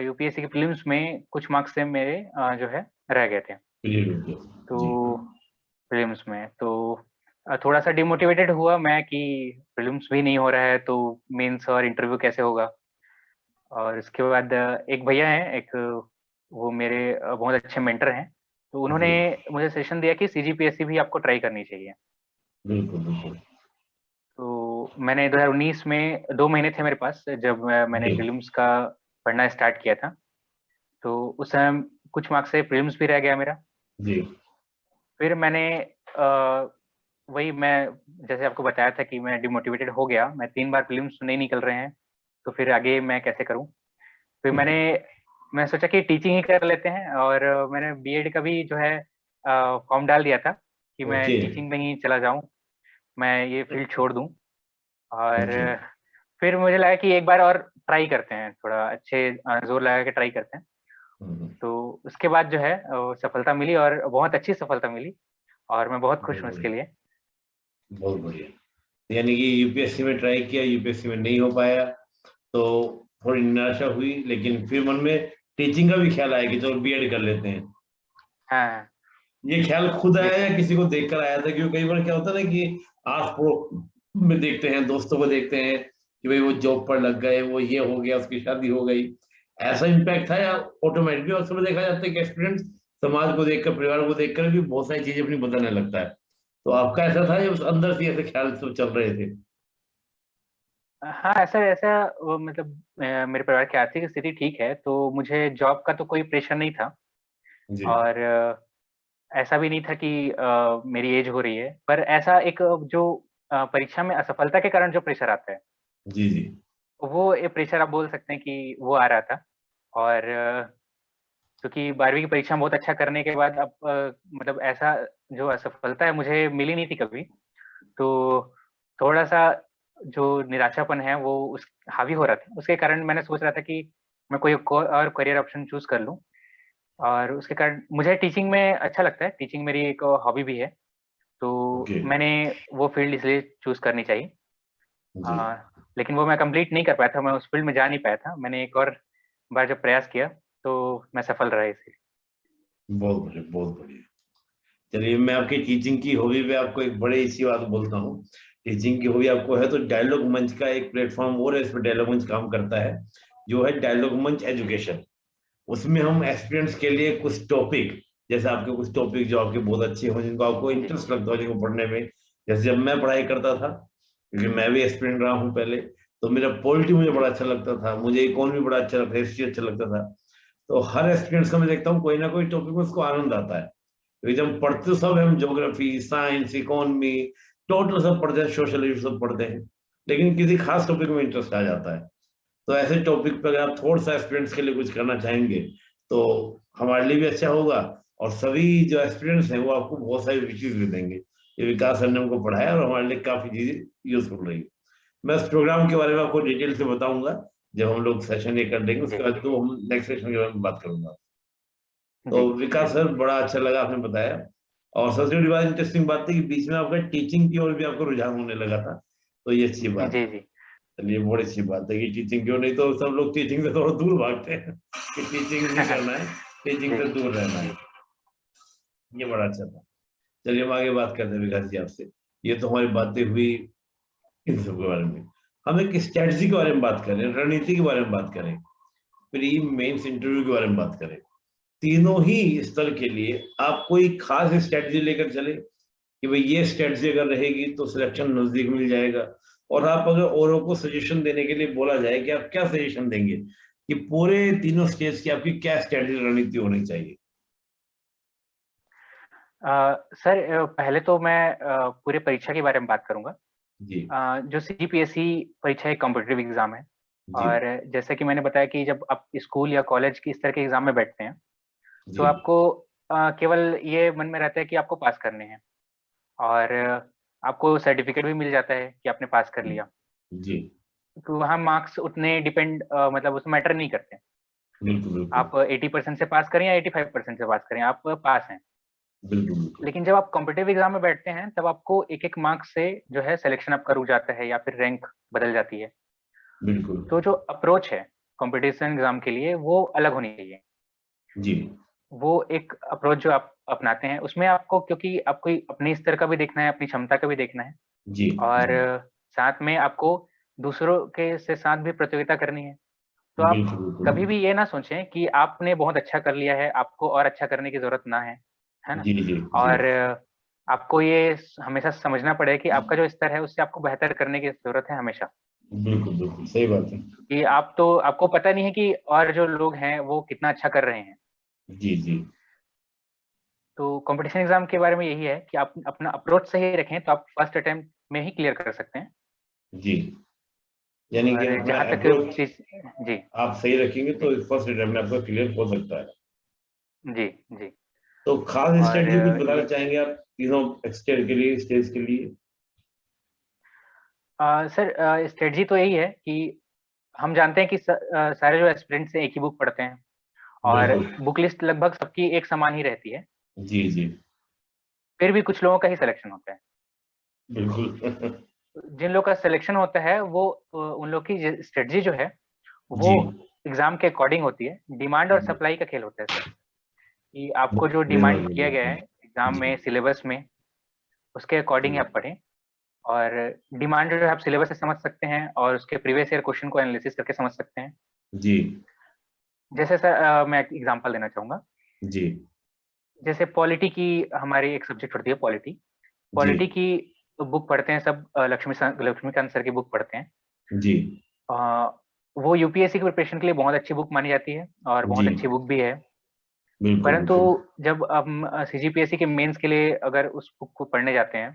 [SPEAKER 2] यूपीएससी के प्रीलिम्स में कुछ मार्क्स से मेरे जो है रह गए थे।
[SPEAKER 1] क्लियर हो गया।
[SPEAKER 2] तो
[SPEAKER 1] जी।
[SPEAKER 2] प्रीलिम्स में तो थोड़ा सा डिमोटिवेटेड हुआ मैं कि प्रीलिम्स भी नहीं हो रहा है, तो मेंस और इंटरव्यू कैसे होगा। और इसके बाद एक भैया हैं, एक वो मेरे बहुत अच्छे मेंटर हैं। तो उन्होंने
[SPEAKER 1] जी।
[SPEAKER 2] मुझे सजेशन दिया कि सीजीपीएससी भी आपको ट्राई करनी चाहिए।
[SPEAKER 1] बिल्कुल बिल्कुल।
[SPEAKER 2] तो मैंने 2019 में 2 महीने थे मेरे पास जब मैंने
[SPEAKER 1] जी
[SPEAKER 2] प्रीलिम्स का पढ़ना स्टार्ट किया था। तो उस समय कुछ मार्क्स से प्रीलिम्स भी रह गया मेरा।
[SPEAKER 1] जी।
[SPEAKER 2] फिर मैंने वही मैं जैसे आपको बताया था कि मैं डिमोटिवेटेड हो गया, मैं 3 बार प्रीलिम्स नहीं निकल रहे हैं, तो फिर आगे मैं कैसे करूँ? फिर मैं सोचा कि टीचिंग ही कर लेते हैं। और मैंने बीएड का भी जो है फॉर्म डाल दिया था कि मैं
[SPEAKER 1] ओके।
[SPEAKER 2] टीचिंग में ही चला जाऊँ, मैं ये फील्ड छोड़ दूँ। और
[SPEAKER 1] ओके।
[SPEAKER 2] फिर मुझे लगा कि एक बार और ट्राई करते हैं, थोड़ा अच्छे ज़ोर लगा के ट्राई करते हैं। तो उसके बाद जो है सफलता मिली और बहुत अच्छी सफलता मिली और मैं बहुत खुश
[SPEAKER 1] बहुत
[SPEAKER 2] हूँ इसके
[SPEAKER 1] बढ़िया।
[SPEAKER 2] लिए।
[SPEAKER 1] बहुत बढ़िया। यानी कि यूपीएससी में ट्राई किया, यूपीएससी में नहीं हो पाया, तो थोड़ी निराशा हुई, लेकिन फिर मन में टीचिंग का भी ख्याल आया कि चलो बीएड कर लेते हैं।
[SPEAKER 2] हाँ,
[SPEAKER 1] ये ख्याल खुद
[SPEAKER 2] जी
[SPEAKER 1] आया
[SPEAKER 2] सर।
[SPEAKER 1] या किसी को देखकर आया था? क्योंकि कई बार क्या होता है ना कि आस पड़ोस में देखते हैं, दोस्तों को देखते हैं कि भाई वो जॉब पर लग गए, वो ये हो गया, उसकी शादी हो गई, ऐसा इम्पैक्ट था? या ऑटोमेटिकली अक्सर देखा जाता है कि एक्सपीरियंस समाज को देखकर, परिवार को देखकर भी बहुत सारी चीजें अपनी बदलने लगता है? तो आपका ऐसा था या उस अंदर से ऐसे ख्याल सब चल रहे थे?
[SPEAKER 2] हाँ, ऐसा ऐसा मतलब मेरे परिवार की आर्थिक स्थिति ठीक है, तो मुझे जॉब का तो कोई प्रेशर नहीं था।
[SPEAKER 1] जी
[SPEAKER 2] और ऐसा भी नहीं था कि मेरी एज हो रही है, पर ऐसा एक जो परीक्षा में असफलता के कारण जो प्रेशर आता है,
[SPEAKER 1] जी जी।
[SPEAKER 2] वो ये प्रेशर आप बोल सकते हैं कि वो आ रहा था। और क्योंकि 12वीं की परीक्षा में बहुत अच्छा करने के बाद अब मतलब ऐसा जो असफलता है मुझे मिली नहीं थी कभी, तो थोड़ा-सा जो निराशापन है वो उस हावी हो रहा था। उसके कारण मैंने सोच रहा था कि मैं कोई को और करियर ऑप्शन चूज़ कर लूँ। और उसके कारण मुझे टीचिंग में अच्छा लगता है, टीचिंग मेरी एक हॉबी भी है, तो
[SPEAKER 1] ओके।
[SPEAKER 2] मैंने वो फ़ील्ड इसलिए चूज़ करनी चाहिए।
[SPEAKER 1] जी।
[SPEAKER 2] लेकिन वो मैं कंप्लीट नहीं कर पाया था, मैं उस फ़ील्ड में जा नहीं पाया था। मैंने एक और बार जब प्रयास किया, तो मैं सफल रहा इसी।
[SPEAKER 1] बहुत बढ़िया, बहुत बढ़िया। चलिए, मैं आपकी टीचिंग की हॉबी पे आपको एक बड़ी सी बात बोलता हूँ। टीचिंग की हॉबी आपको है तो डायलॉग मंच का एक प्लेटफॉर्म और है, इस पर डायलॉग मंच काम करता है, जो है डायलॉग मंच एजुकेशन। उसमें हम एस्पिरेंट्स के लिए कुछ टॉपिक, जैसे आपके कुछ टॉपिक जो आपके बहुत अच्छे हो, जिनको आपको
[SPEAKER 2] जी।
[SPEAKER 1] इंटरेस्ट लगता हो, जिनको पढ़ने में, जैसे जब मैं पढ़ाई करता था, क्योंकि मैं भी एस्पिरेंट रहा हूँ पहले, तो मेरा पॉलिटी मुझे बड़ा अच्छा लगता था, मुझे इकोनॉमी बड़ा अच्छा लगता था, हिस्ट्री अच्छा लगता था। तो हर एस्पिरेंट्स का मैं देखता हूँ कोई ना कोई टॉपिक में उसको आनंद आता है, क्योंकि जब हम पढ़ते तो सब है, हम ज्योग्राफी, साइंस, इकोनॉमी, टोटल सब पढ़ते हैं, सोशल इशू सब पढ़ते हैं, लेकिन किसी खास टॉपिक में इंटरेस्ट आ जाता है। तो ऐसे टॉपिक पर अगर आप थोड़ा सा स्टूडेंट्स के लिए कुछ करना चाहेंगे तो हमारे लिए भी अच्छा होगा, और सभी जो एक्सपीरियंस हैं वो आपको बहुत सारी चीज भी देंगे। ये विकास सर ने हमको पढ़ाया और हमारे लिए काफी चीजें यूजफुल रही। मैं इस प्रोग्राम के बारे में आपको डिटेल से बताऊंगा जब हम लोग सेशन ये कर लेंगे, उसके
[SPEAKER 2] जी,
[SPEAKER 1] बाद तो हम नेक्स्ट सेशन के बारे में बात करूंगा। तो
[SPEAKER 2] जी,
[SPEAKER 1] विकास सर, बड़ा अच्छा लगा आपने बताया। और सबसे बड़ी बात, इंटरेस्टिंग बात थी कि बीच में आपका टीचिंग की ओर भी आपको रुझान होने लगा था, तो ये अच्छी बात
[SPEAKER 2] जी,
[SPEAKER 1] है।
[SPEAKER 2] जी,
[SPEAKER 1] चलिए, बहुत अच्छी बात है कि टीचिंग क्यों, नहीं तो सब लोग टीचिंग से थोड़ा दूर भागते हैं कि टीचिंग नहीं करना है, टीचिंग
[SPEAKER 2] जी,
[SPEAKER 1] से दूर रहना है।
[SPEAKER 2] जी,
[SPEAKER 1] ये बड़ा अच्छा था। चलिए, हम आगे बात करते हैं विकास जी आपसे। ये तो हमारी बातें हुई इन सब के बारे में। हम एक स्ट्रेटजी के बारे में बात करें, रणनीति के बारे में बात करें, प्री मेंस इंटरव्यू के बारे में बात करें। तीनों ही स्तर के लिए आप कोई खास स्ट्रेटजी लेकर चले कि भाई ये स्ट्रेटजी अगर रहेगी तो सिलेक्शन नजदीक मिल जाएगा। और आप अगर औरों को सजेशन देने के लिए बोला जाए कि आप क्या सजेशन देंगे कि पूरे तीनों स्टेज की आपकी क्या स्ट्रेटजी रणनीति होनी चाहिए?
[SPEAKER 2] सर पहले तो मैं पूरे परीक्षा के बारे में बात करूँगा।
[SPEAKER 1] जी
[SPEAKER 2] जो सीजीपीएससी परीक्षा एक कॉम्पिटिटिव एग्ज़ाम है।
[SPEAKER 1] जी
[SPEAKER 2] और जैसे कि मैंने बताया कि जब आप स्कूल या कॉलेज की इस तरह के एग्ज़ाम में बैठते हैं, तो
[SPEAKER 1] जी।
[SPEAKER 2] आपको केवल ये मन में रहता है कि आपको पास करने हैं। और आपको सर्टिफ़िकेट भी मिल जाता है कि आपने पास कर लिया।
[SPEAKER 1] जी।
[SPEAKER 2] तो वहाँ मार्क्स उतने मतलब उसमें मैटर नहीं करते।
[SPEAKER 1] बिल्कुल बिल्कुल।
[SPEAKER 2] आप 80% से पास करें या 85% से पास करें, आप पास हैं।
[SPEAKER 1] बिल्कुल बिल्कुल।
[SPEAKER 2] लेकिन जब आप कॉम्पिटिटिव एग्ज़ाम में बैठते हैं, तब आपको एक-एक मार्क्स से जो है सिलेक्शन आपका रुक जाता है या फिर रैंक बदल जाती है।
[SPEAKER 1] बिल्कुल।
[SPEAKER 2] तो जो अप्रोच है कॉम्पिटिशन एग्ज़ाम के लिए, वो अलग होनी चाहिए।
[SPEAKER 1] जी
[SPEAKER 2] वो एक अप्रोच जो आप अपनाते हैं, उसमें आपको क्योंकि आपको अपने स्तर का भी देखना है, अपनी क्षमता का भी देखना है।
[SPEAKER 1] जी।
[SPEAKER 2] और
[SPEAKER 1] जी।
[SPEAKER 2] साथ में आपको दूसरों के से साथ भी प्रतियोगिता करनी है। तो आप
[SPEAKER 1] बिल्कुल बिल्कुल।
[SPEAKER 2] कभी भी ये ना सोचें कि आपने बहुत अच्छा कर लिया है, आपको और अच्छा करने की ज़रूरत ना है ना?
[SPEAKER 1] जी जी। जी।
[SPEAKER 2] और आपको ये हमेशा समझना पड़े कि आपका जो स्तर है, उससे आपको बेहतर करने की ज़रूरत है हमेशा।
[SPEAKER 1] बिल्कुल बिल्कुल सही बात है।
[SPEAKER 2] कि आपको पता नहीं है कि और जो लोग हैं, वो कितना अच्छा कर रहे हैं।
[SPEAKER 1] जी जी।
[SPEAKER 2] तो कॉम्पिटिशन एग्ज़ाम के बारे में यही है कि आप अपना अप्रोच सही रखें, तो आप फर्स्ट अटेम्प्ट में ही क्लियर कर सकते हैं।
[SPEAKER 1] जी। यानी कि
[SPEAKER 2] और
[SPEAKER 1] अपना
[SPEAKER 2] जहाँ तक
[SPEAKER 1] अप्रोच
[SPEAKER 2] चीज़ जी,
[SPEAKER 1] आप सही रखेंगे
[SPEAKER 2] जी,
[SPEAKER 1] तो फर्स्ट अटेम्प्ट में आपका क्लियर हो सकता है।
[SPEAKER 2] जी, जी।
[SPEAKER 1] तो खास
[SPEAKER 2] और
[SPEAKER 1] स्ट्रेटजी कुछ बताना
[SPEAKER 2] ये
[SPEAKER 1] चाहेंगे आप तीनों स्टेट के लिए, स्टेज के लिए?
[SPEAKER 2] सर स्ट्रेटजी तो यही है कि हम जानते हैं कि सारे जो एस्पिरेंट्स हैं, एक ही बुक पढ़ते हैं और
[SPEAKER 1] बिल्कुल।
[SPEAKER 2] बुक लिस्ट लगभग सबकी एक समान ही रहती है।
[SPEAKER 1] जी जी।
[SPEAKER 2] फिर भी कुछ लोगों का ही सिलेक्शन होता है।
[SPEAKER 1] बिल्कुल।
[SPEAKER 2] जिन लोग का सिलेक्शन होता है वो उन लोग की स्ट्रेटजी जो है वो
[SPEAKER 1] जी।
[SPEAKER 2] एग्जाम के अकॉर्डिंग होती है। डिमांड और सप्लाई का खेल होता है सर, कि आपको जो
[SPEAKER 1] बढ़िया बात
[SPEAKER 2] डिमांड
[SPEAKER 1] बोली
[SPEAKER 2] किया गया
[SPEAKER 1] आपने।
[SPEAKER 2] है एग्जाम
[SPEAKER 1] जी
[SPEAKER 2] में सिलेबस में, उसके अकॉर्डिंग ही
[SPEAKER 1] जी।
[SPEAKER 2] आप पढ़ें। और डिमांड जो है आप सिलेबस से समझ सकते हैं और उसके प्रीवियस ईयर क्वेश्चन को एनालिसिस करके समझ सकते हैं।
[SPEAKER 1] जी
[SPEAKER 2] जैसे सर मैं एक एग्जांपल देना चाहूंगा।
[SPEAKER 1] जी
[SPEAKER 2] जैसे पॉलिटी की हमारी एक सब्जेक्ट होती है पॉलिटी।
[SPEAKER 1] जी
[SPEAKER 2] पॉलिटी की बुक पढ़ते हैं सब, लक्ष्मीकांत सर की बुक पढ़ते हैं।
[SPEAKER 1] जी
[SPEAKER 2] अ, वो यूपीएससी की प्रिपरेशन के लिए बहुत अच्छी बुक मानी जाती है और
[SPEAKER 1] जी
[SPEAKER 2] बहुत अच्छी बुक भी है।
[SPEAKER 1] बिल्कुल
[SPEAKER 2] परंतु
[SPEAKER 1] बिल्कुल।
[SPEAKER 2] जब हम सीजीपीएससी के मेंस के लिए अगर उस बुक को पढ़ने जाते हैं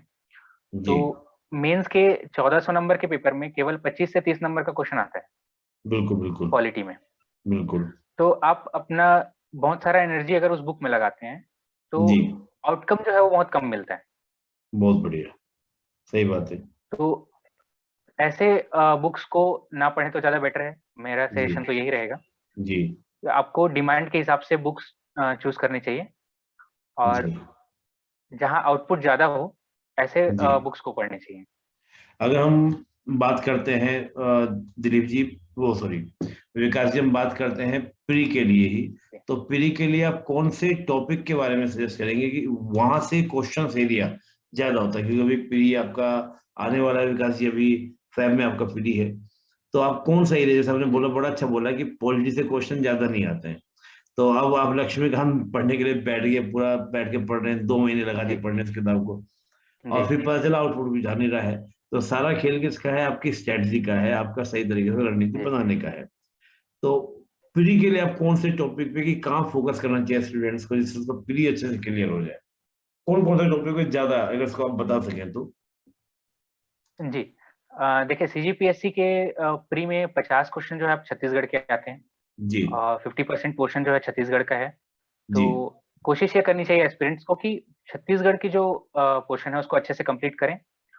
[SPEAKER 1] जी
[SPEAKER 2] तो मेंस के 1400 नंबर के पेपर में केवल 25 से 30 नंबर का क्वेश्चन आता है
[SPEAKER 1] बिल्कुल बिल्कुल
[SPEAKER 2] पॉलिटी में।
[SPEAKER 1] बिल्कुल।
[SPEAKER 2] तो आप अपना बहुत सारा एनर्जी अगर उस बुक में लगाते हैं तो
[SPEAKER 1] जी
[SPEAKER 2] आउटकम जो है वो बहुत कम मिलता है।
[SPEAKER 1] बहुत बढ़िया, सही बात है।
[SPEAKER 2] तो ऐसे बुक्स को ना पढ़ें तो ज़्यादा बेटर है। मेरा
[SPEAKER 1] जी
[SPEAKER 2] सजेशन तो यही रहेगा।
[SPEAKER 1] जी
[SPEAKER 2] आपको डिमांड के हिसाब से बुक्स चूज़ करनी चाहिए और
[SPEAKER 1] जी
[SPEAKER 2] जहाँ आउटपुट ज़्यादा हो ऐसे
[SPEAKER 1] जी।
[SPEAKER 2] बुक्स को पढ़नी चाहिए।
[SPEAKER 1] अगर हम बात करते हैं दिलीप जी, वो सॉरी विकास जी, हम बात करते हैं प्री के लिए ही, तो प्री के लिए आप कौन से टॉपिक के बारे में सजेस्ट करेंगे कि वहां से क्वेश्चन एरिया ज्यादा होता है? क्योंकि अभी प्री आपका आने वाला है, विकास जी अभी फैब में आपका प्री है, तो आप कौन सा एरिया, जैसे आपने बोला, बड़ा अच्छा बोला कि पॉलिटी से क्वेश्चन ज्यादा नहीं आते हैं, तो अब आप लक्ष्मीकांत पढ़ने के लिए बैठ गए, पूरा बैठ के पढ़ रहे हैं, 2 महीने लगा दिए
[SPEAKER 2] जी
[SPEAKER 1] पढ़ने इस किताब को,
[SPEAKER 2] जी
[SPEAKER 1] और फिर पता चला आउटपुट भी जा नहीं रहा है। तो सारा खेल किसका है? आपकी स्ट्रेटजी का है, आपका सही तरीके से रणनीति
[SPEAKER 2] जी।
[SPEAKER 1] बनाने का है। तो प्री के लिए आप कौन से टॉपिक पे, कि कहाँ फोकस करना चाहिए स्टूडेंट्स को जिससे उसका प्री अच्छे से क्लियर हो जाए? कौन कौन से टॉपिक पे ज्यादा, अगर इसको आप बता सकें तो।
[SPEAKER 2] जी देखिए सीजीपीएससी के प्री में 50 क्वेश्चन जो है आप छत्तीसगढ़ के आते हैं
[SPEAKER 1] जी
[SPEAKER 2] और 50% पोर्शन जो है छत्तीसगढ़ का है। तो
[SPEAKER 1] जी
[SPEAKER 2] कोशिश ये करनी चाहिए एस्पिरेंट्स को कि छत्तीसगढ़ की जो पोर्शन है उसको अच्छे से कंप्लीट करें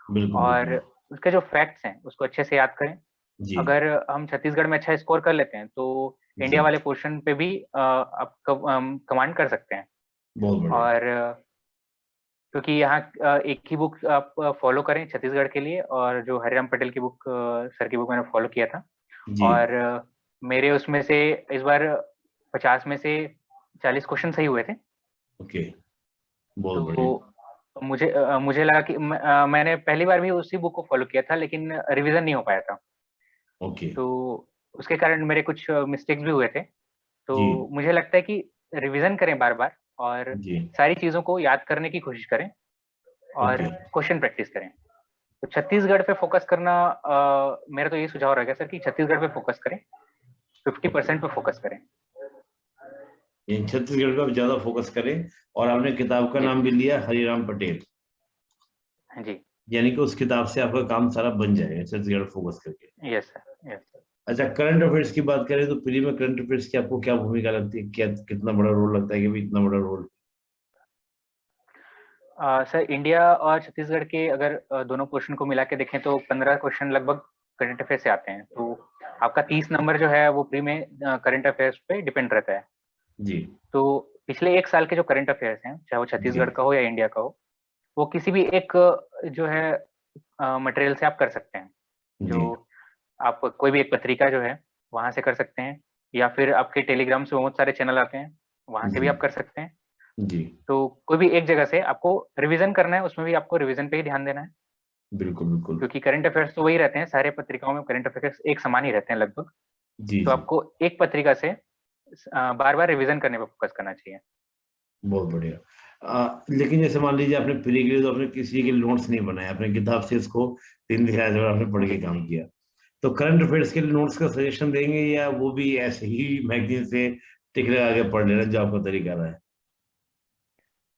[SPEAKER 1] बिल्कुल
[SPEAKER 2] और
[SPEAKER 1] बिल्कुल।
[SPEAKER 2] उसके जो फैक्ट्स हैं उसको अच्छे से याद करें।
[SPEAKER 1] जी
[SPEAKER 2] अगर हम छत्तीसगढ़ में अच्छा स्कोर कर लेते हैं तो
[SPEAKER 1] जी
[SPEAKER 2] इंडिया वाले पोर्शन पे भी आप कमांड कर सकते हैं।
[SPEAKER 1] बहुत बढ़िया।
[SPEAKER 2] और क्योंकि यहाँ एक ही बुक आप फॉलो करें छत्तीसगढ़ के लिए, और जो हरिराम पटेल की बुक सर की बुक मैंने फॉलो किया था।
[SPEAKER 1] जी
[SPEAKER 2] और मेरे उसमें से इस बार 50 में से 40 क्वेश्चन सही हुए थे।
[SPEAKER 1] ओके बहुत बढ़िया।
[SPEAKER 2] तो मुझे लगा कि मैंने पहली बार भी उसी बुक को फॉलो किया था लेकिन रिवीजन नहीं हो पाया था।
[SPEAKER 1] ओके।
[SPEAKER 2] तो उसके कारण मेरे कुछ मिस्टेक्स भी हुए थे। तो
[SPEAKER 1] जी
[SPEAKER 2] मुझे लगता है कि रिवीजन करें बार बार और
[SPEAKER 1] जी
[SPEAKER 2] सारी चीज़ों को याद करने की कोशिश करें और
[SPEAKER 1] ओके।
[SPEAKER 2] क्वेश्चन प्रैक्टिस करें। तो छत्तीसगढ़ पे फोकस करना, मेरा तो यही सुझाव रहेगा सर कि छत्तीसगढ़ पे फोकस करें,
[SPEAKER 1] ओके
[SPEAKER 2] 50% पे फोकस करें।
[SPEAKER 1] ये छत्तीसगढ़ का ज्यादा फोकस करें। और आपने किताब का
[SPEAKER 2] जी
[SPEAKER 1] नाम भी लिया हरिराम पटेल,
[SPEAKER 2] जी।
[SPEAKER 1] यानी कि उस किताब से आपका काम सारा बन जाएगा छत्तीसगढ़ फोकस करके।
[SPEAKER 2] Yes sir, yes sir.
[SPEAKER 1] अच्छा, करंट अफेयर्स की बात करें तो प्री में करंट अफेयर्स की आपको क्या भूमिका लगती है? क्या कितना बड़ा रोल लगता है कि भाई इतना बड़ा रोल?
[SPEAKER 2] सर इंडिया और छत्तीसगढ़ के अगर दोनों क्वेश्चन को मिला के देखें तो 15 क्वेश्चन लगभग करंट अफेयर से आते हैं। तो आपका 30 नंबर जो है वो प्री में करंट अफेयर्स पे डिपेंड रहता है।
[SPEAKER 1] जी
[SPEAKER 2] तो पिछले एक साल के जो करंट अफेयर्स हैं, चाहे वो
[SPEAKER 1] जी
[SPEAKER 2] छत्तीसगढ़ का हो या इंडिया का हो, वो किसी भी एक जो है मटेरियल से आप कर सकते हैं। जो
[SPEAKER 1] जी
[SPEAKER 2] आप कोई भी एक पत्रिका जो है वहां से कर सकते हैं, या फिर आपके टेलीग्राम से बहुत सारे चैनल आते हैं, वहां से
[SPEAKER 1] जी
[SPEAKER 2] भी आप कर सकते हैं।
[SPEAKER 1] जी
[SPEAKER 2] तो कोई भी एक जगह से आपको रिवीजन करना है, उसमें भी आपको रिवीजन पे ही ध्यान देना है।
[SPEAKER 1] बिल्कुल बिल्कुल।
[SPEAKER 2] क्योंकि करंट अफेयर्स तो वही रहते हैं, सारे पत्रिकाओं में करंट अफेयर्स एक समान ही रहते हैं लगभग।
[SPEAKER 1] जी
[SPEAKER 2] तो
[SPEAKER 1] जी
[SPEAKER 2] आपको एक पत्रिका से बार बार रिवीजन करने पर फोकस करना चाहिए।
[SPEAKER 1] बहुत बढ़िया। लेकिन जैसे मान लीजिए आपने प्री के लिए तो आपने किसी के नोट्स नहीं बनाए, आपने किताब से इसको 3 दिखाया और आपने पढ़ के
[SPEAKER 2] जी
[SPEAKER 1] काम किया, तो करंट अफेयर्स के लिए नोट्स का सजेशन देंगे या वो भी ऐसे ही मैगजीन से टिक लगा के पढ़ लेना जो आपका तरीका रहा है?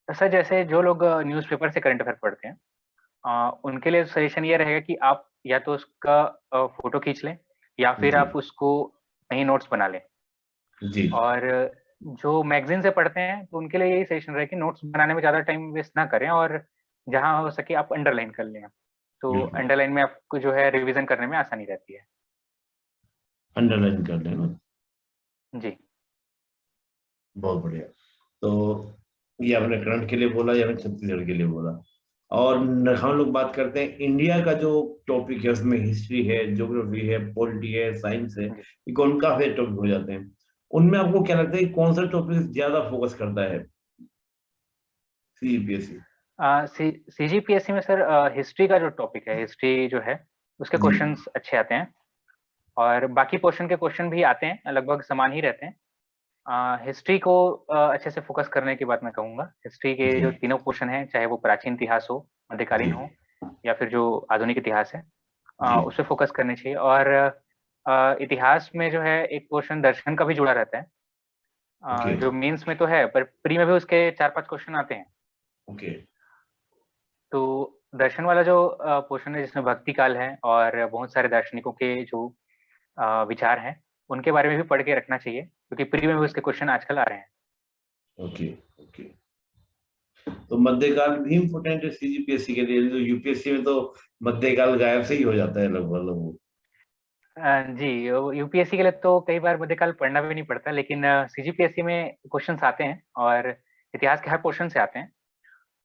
[SPEAKER 2] सर जैसे जो लोग न्यूज़पेपर से करंट अफेयर पढ़ते हैं, उनके लिए सजेशन ये रहेगा कि आप या तो उसका फोटो खींच लें या फिर
[SPEAKER 1] जी
[SPEAKER 2] आप उसको कहीं नोट्स बना लें।
[SPEAKER 1] जी
[SPEAKER 2] और जो मैगजीन से पढ़ते हैं तो उनके लिए यही सजेशन रहे कि नोट्स बनाने में ज़्यादा टाइम वेस्ट ना करें और जहाँ हो सके आप अंडरलाइन कर लें। तो
[SPEAKER 1] बिल्कुल।
[SPEAKER 2] अंडरलाइन में आपको जो है रिवीजन करने में आसानी रहती है।
[SPEAKER 1] अंडरलाइन कर लेना।
[SPEAKER 2] जी
[SPEAKER 1] बहुत बढ़िया। तो ये आपने करंट के लिए बोला या आपने छत्तीसगढ़ के लिए बोला। और हम लोग बात करते हैं इंडिया का जो टॉपिक है, उसमें हिस्ट्री है, ज्योग्राफी है, पॉलिटी है, साइंस है,
[SPEAKER 2] जी।
[SPEAKER 1] ये कौन काफी टॉपिक हो जाते हैं। उनमें आपको क्या लगता है कि कौन सा टॉपिक ज्यादा फोकस करता है सीबीएसई?
[SPEAKER 2] सीजीपीएससी में सर हिस्ट्री का जो टॉपिक है, हिस्ट्री जो है उसके
[SPEAKER 1] जी।
[SPEAKER 2] क्वेश्चंस अच्छे आते हैं, और बाकी पोर्शन के क्वेश्चन भी आते हैं, लगभग समान ही रहते हैं। हिस्ट्री को अच्छे से फोकस करने की बात मैं कहूँगा। हिस्ट्री के
[SPEAKER 1] जी।
[SPEAKER 2] जो तीनों पोर्शन हैं, चाहे वो प्राचीन इतिहास हो, मध्यकालीन
[SPEAKER 1] जी।
[SPEAKER 2] हो, या फिर जो आधुनिक इतिहास है,
[SPEAKER 1] जी।
[SPEAKER 2] उस पे फोकस करने चाहिए। और इतिहास में जो है एक पोर्शन दर्शन का भी जुड़ा रहता है,
[SPEAKER 1] ओके।
[SPEAKER 2] जो मेंस में तो है, पर प्री में भी उसके 4-5 क्वेश्चन आते हैं।
[SPEAKER 1] ओके।
[SPEAKER 2] तो दर्शन वाला जो पोर्शन है, जिसमें भक्ति काल है और बहुत सारे दार्शनिकों के जो विचार हैं, उनके बारे में भी पढ़ के रखना चाहिए, क्योंकि प्री में भी उसके क्वेश्चन आजकल आ रहे हैं।
[SPEAKER 1] ओके। ओके। तो मध्यकाल भी इम्पोर्टेंट है सीजीपीएससी के लिए, तो यूपीएससी में तो मध्यकाल गायब से ही हो जाता है लगभग लगभग।
[SPEAKER 2] जी, यूपीएससी के लिए तो कई बार मध्यकाल पढ़ना भी नहीं पड़ता, लेकिन सीजीपीएससी में क्वेश्चंस आते हैं और इतिहास के हर पोर्शन से आते हैं।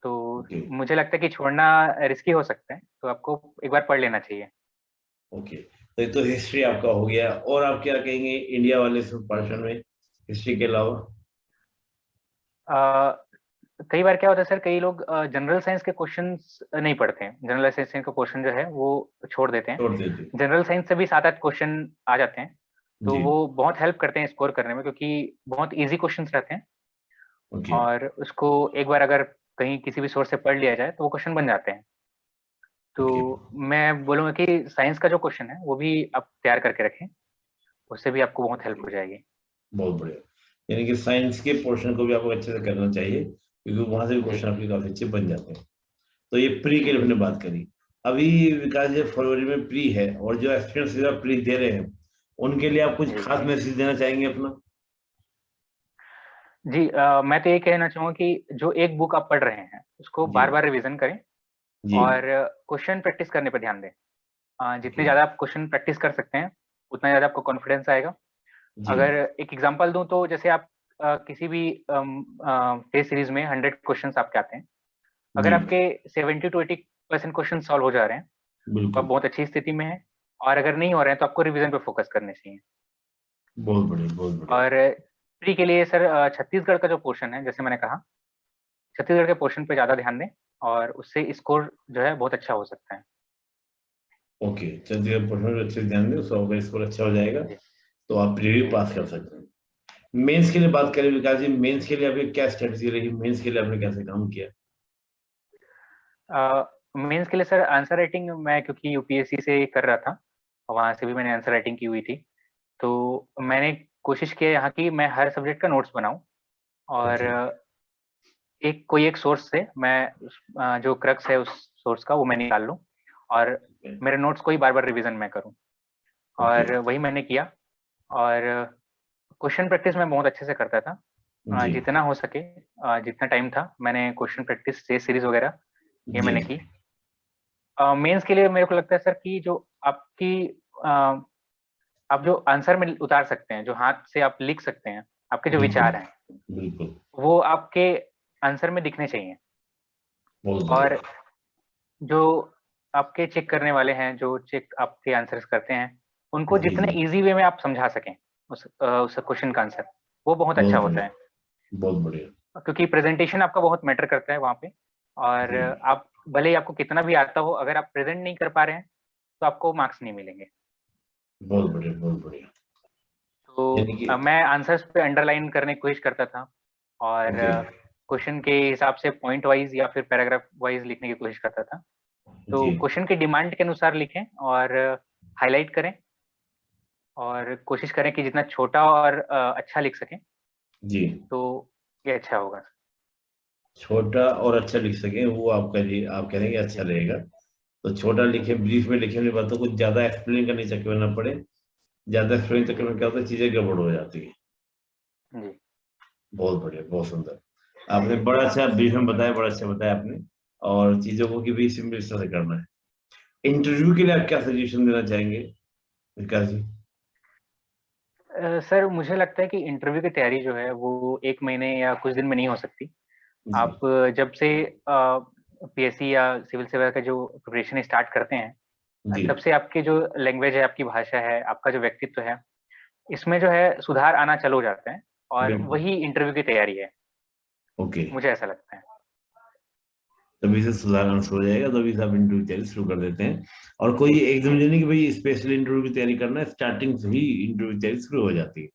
[SPEAKER 2] तो
[SPEAKER 1] ओके।
[SPEAKER 2] मुझे लगता है कि छोड़ना रिस्की हो सकता है, तो आपको एक बार पढ़ लेना चाहिए।
[SPEAKER 1] ओके, तो ये तो हिस्ट्री आपका हो गया, और आप क्या कहेंगे इंडिया वाले पोर्शन में हिस्ट्री के अलावा?
[SPEAKER 2] अ, कई बार क्या होता है सर, कई लोग जनरल साइंस के क्वेश्चंस नहीं पढ़ते हैं, जनरल साइंस का क्वेश्चन जो है वो छोड़ देते हैं।
[SPEAKER 1] छोड़ देते।
[SPEAKER 2] जनरल साइंस से भी 7-8 क्वेश्चन आ जाते हैं, तो
[SPEAKER 1] जी।
[SPEAKER 2] वो बहुत हेल्प करते हैं स्कोर करने में, क्योंकि बहुत इजी क्वेश्चंस रहते हैं,
[SPEAKER 1] ओके।
[SPEAKER 2] और उसको एक बार अगर कहीं किसी भी सोर्स से पढ़ लिया जाए तो वो क्वेश्चन बन जाते हैं। तो
[SPEAKER 1] ओके।
[SPEAKER 2] मैं बोलूँगा कि साइंस का जो क्वेश्चन है वो भी आप तैयार करके रखें, उससे भी आपको बहुत हेल्प हो जाएगी।
[SPEAKER 1] बहुत बढ़िया। यानी कि साइंस के पोर्शन को भी आपको अच्छे से करना चाहिए, क्योंकि वहां से भी
[SPEAKER 2] जी।
[SPEAKER 1] क्वेश्चन आपके काफी अच्छे बन जाते हैं। तो ये प्री के लिए हमने बात करी। अभी विकास जी फरवरी में प्री है, और जो एस्पिरेंट्स प्री दे रहे हैं उनके लिए आप कुछ
[SPEAKER 2] जी।
[SPEAKER 1] खास मैसेज देना चाहेंगे अपना?
[SPEAKER 2] जी, मैं तो ये कहना चाहूँगा कि जो एक बुक आप पढ़ रहे हैं, उसको
[SPEAKER 1] जी।
[SPEAKER 2] बार-बार रिवीजन करें
[SPEAKER 1] जी।
[SPEAKER 2] और क्वेश्चन प्रैक्टिस करने पे ध्यान दें। जितने
[SPEAKER 1] ओके।
[SPEAKER 2] ज़्यादा आप क्वेश्चन प्रैक्टिस कर सकते हैं, उतना ज़्यादा आपको कॉन्फिडेंस आएगा।
[SPEAKER 1] जी।
[SPEAKER 2] अगर एक एग्जांपल दूँ, तो जैसे आप किसी भी टेस्ट सीरीज में 100 क्वेश्चंस आपके आते हैं।
[SPEAKER 1] जी।
[SPEAKER 2] अगर आपके 70 टू 80% क्वेश्चन सॉल्व हो जा रहे हैं, तो आप
[SPEAKER 1] बिल्कुल।
[SPEAKER 2] बहुत अच्छी स्थिति में हैं, और अगर नहीं हो रहे हैं, तो आपको रिवीजन पे फोकस करने चाहिए।
[SPEAKER 1] बहुत बढ़िया, बहुत बढ़िया।
[SPEAKER 2] और प्री के लिए सर छत्तीसगढ़ का जो पोर्शन है, जैसे मैंने कहा, छत्तीसगढ़ के पोर्शन पे ज़्यादा ध्यान दें, और उससे स्कोर जो है बहुत अच्छा हो सकता है।
[SPEAKER 1] ओके, चलिए पर्सनल अच्छे से ध्यान दें, उसका होगा स्कोर अच्छा हो जाएगा,
[SPEAKER 2] जी।
[SPEAKER 1] तो आप प्री भी
[SPEAKER 2] जी।
[SPEAKER 1] पास कर सकते हैं। मेंस के लिए बात करें विकास जी, मेंस के लिए आपकी क्या स्ट्रेटजी रही, मेंस के लिए आपने कैसे काम किया?
[SPEAKER 2] मेंस के लिए सर आंसर राइटिंग, मैं क्योंकि यूपीएससी से कर रहा था, वहाँ से भी मैंने आंसर राइटिंग की हुई थी, तो मैंने कोशिश की है यहाँ की मैं हर सब्जेक्ट का नोट्स बनाऊँ, और
[SPEAKER 1] ओके।
[SPEAKER 2] कोई एक सोर्स से मैं जो क्रक्स है उस सोर्स का वो मैं निकाल लूँ, और मेरे नोट्स को ही बार-बार रिवीजन मैं करूँ,
[SPEAKER 1] ओके।
[SPEAKER 2] और वही मैंने किया। और क्वेश्चन प्रैक्टिस मैं बहुत अच्छे से करता था।
[SPEAKER 1] जी।
[SPEAKER 2] जितना हो सके, जितना टाइम था, मैंने क्वेश्चन प्रैक्टिस टेस्ट सीरीज वगैरह ये
[SPEAKER 1] जी।
[SPEAKER 2] मैंने की। मेंस के लिए मेरे को लगता है सर कि जो आपकी अ, आप जो आंसर में उतार सकते हैं, जो हाथ से आप लिख सकते हैं, आपके जो
[SPEAKER 1] बिल्कुल।
[SPEAKER 2] विचार हैं,
[SPEAKER 1] बिल्कुल।
[SPEAKER 2] वो आपके आंसर में दिखने चाहिए।
[SPEAKER 1] बहुत
[SPEAKER 2] और
[SPEAKER 1] बढ़िया।
[SPEAKER 2] जो आपके चेक करने वाले हैं, जो चेक आपके आंसर्स करते हैं, उनको
[SPEAKER 1] जी।
[SPEAKER 2] जितने
[SPEAKER 1] जी।
[SPEAKER 2] ईज़ी वे में आप समझा सकें उस क्वेश्चन का आंसर, वो बहुत अच्छा
[SPEAKER 1] बहुत
[SPEAKER 2] होता
[SPEAKER 1] बढ़िया।
[SPEAKER 2] है।
[SPEAKER 1] बहुत बढ़िया।
[SPEAKER 2] क्योंकि प्रेज़ेंटेशन आपका बहुत मैटर करता है वहाँ पे, और
[SPEAKER 1] जी।
[SPEAKER 2] आप भले ही आपको कितना भी आता हो, अगर आप प्रेज़ेंट नहीं कर पा रहे हैं, तो आपको मार्क्स नहीं मिलेंगे।
[SPEAKER 1] बहुत बढ़िया, बहुत बढ़िया।
[SPEAKER 2] तो
[SPEAKER 1] यानी कि
[SPEAKER 2] मैं आंसर्स पे अंडरलाइन करने की कोशिश करता था, और
[SPEAKER 1] ओके।
[SPEAKER 2] क्वेश्चन के हिसाब से पॉइंट वाइज़ या फिर पैराग्राफ वाइज़ लिखने की कोशिश करता था। तो
[SPEAKER 1] जी।
[SPEAKER 2] क्वेश्चन की डिमांड के अनुसार लिखें, और हाइलाइट करें, और कोशिश करें कि जितना छोटा और अच्छा लिख सकें,
[SPEAKER 1] जी।
[SPEAKER 2] तो ये अच्छा होगा।
[SPEAKER 1] छोटा और अच्छा लिख सके वो आपका जी, आप कह रहे हैं कि अच्छा
[SPEAKER 2] जी।
[SPEAKER 1] रहेगा। तो छोटा लिखे,
[SPEAKER 2] जी।
[SPEAKER 1] ब्रीफ में लिखे, अपनी बातों को ज्यादा एक्सप्लेन करने चक्कर में ना पड़े। ज्यादा एक्सप्लेन चक्कर
[SPEAKER 2] जी।
[SPEAKER 1] में क्या होता है, चीजें गड़बड़ हो जाती है।
[SPEAKER 2] जी।
[SPEAKER 1] बहुत बढ़िया, बहुत सुंदर। आपने बड़ा अच्छा ब्रीफ में बताया, बड़ा अच्छा बताया आपने। और चीजों को कि भी सिंपल इस तरह से करना है। इंटरव्यू के लिए आप क्या सजेशन देना चाहेंगे विकास जी?
[SPEAKER 2] सर मुझे लगता है कि इंटरव्यू की तैयारी जो है वो 1 महीने या कुछ दिन में नहीं हो सकती।
[SPEAKER 1] जी।
[SPEAKER 2] आप जब से पीएससी या सिविल सेवा का जो प्रिपरेशन स्टार्ट करते हैं,
[SPEAKER 1] जी।
[SPEAKER 2] तब से आपकी जो लैंग्वेज है, आपकी भाषा है, आपका जो व्यक्तित्व है, इसमें जो है सुधार आना चालू हो जाता है, और
[SPEAKER 1] बिल्कुल।
[SPEAKER 2] वही इंटरव्यू की तैयारी है,
[SPEAKER 1] ओके।
[SPEAKER 2] मुझे ऐसा लगता है।
[SPEAKER 1] तभी से सुधार शुरू हो जाएगा, तभी से आप इंटरव्यू की तैयारी शुरू कर देते हैं। और कोई एकदम नहीं कि भाई स्पेशल इंटरव्यू की तैयारी करना है, स्टार्टिंग से ही इंटरव्यू की तैयारी शुरू हो जाती है।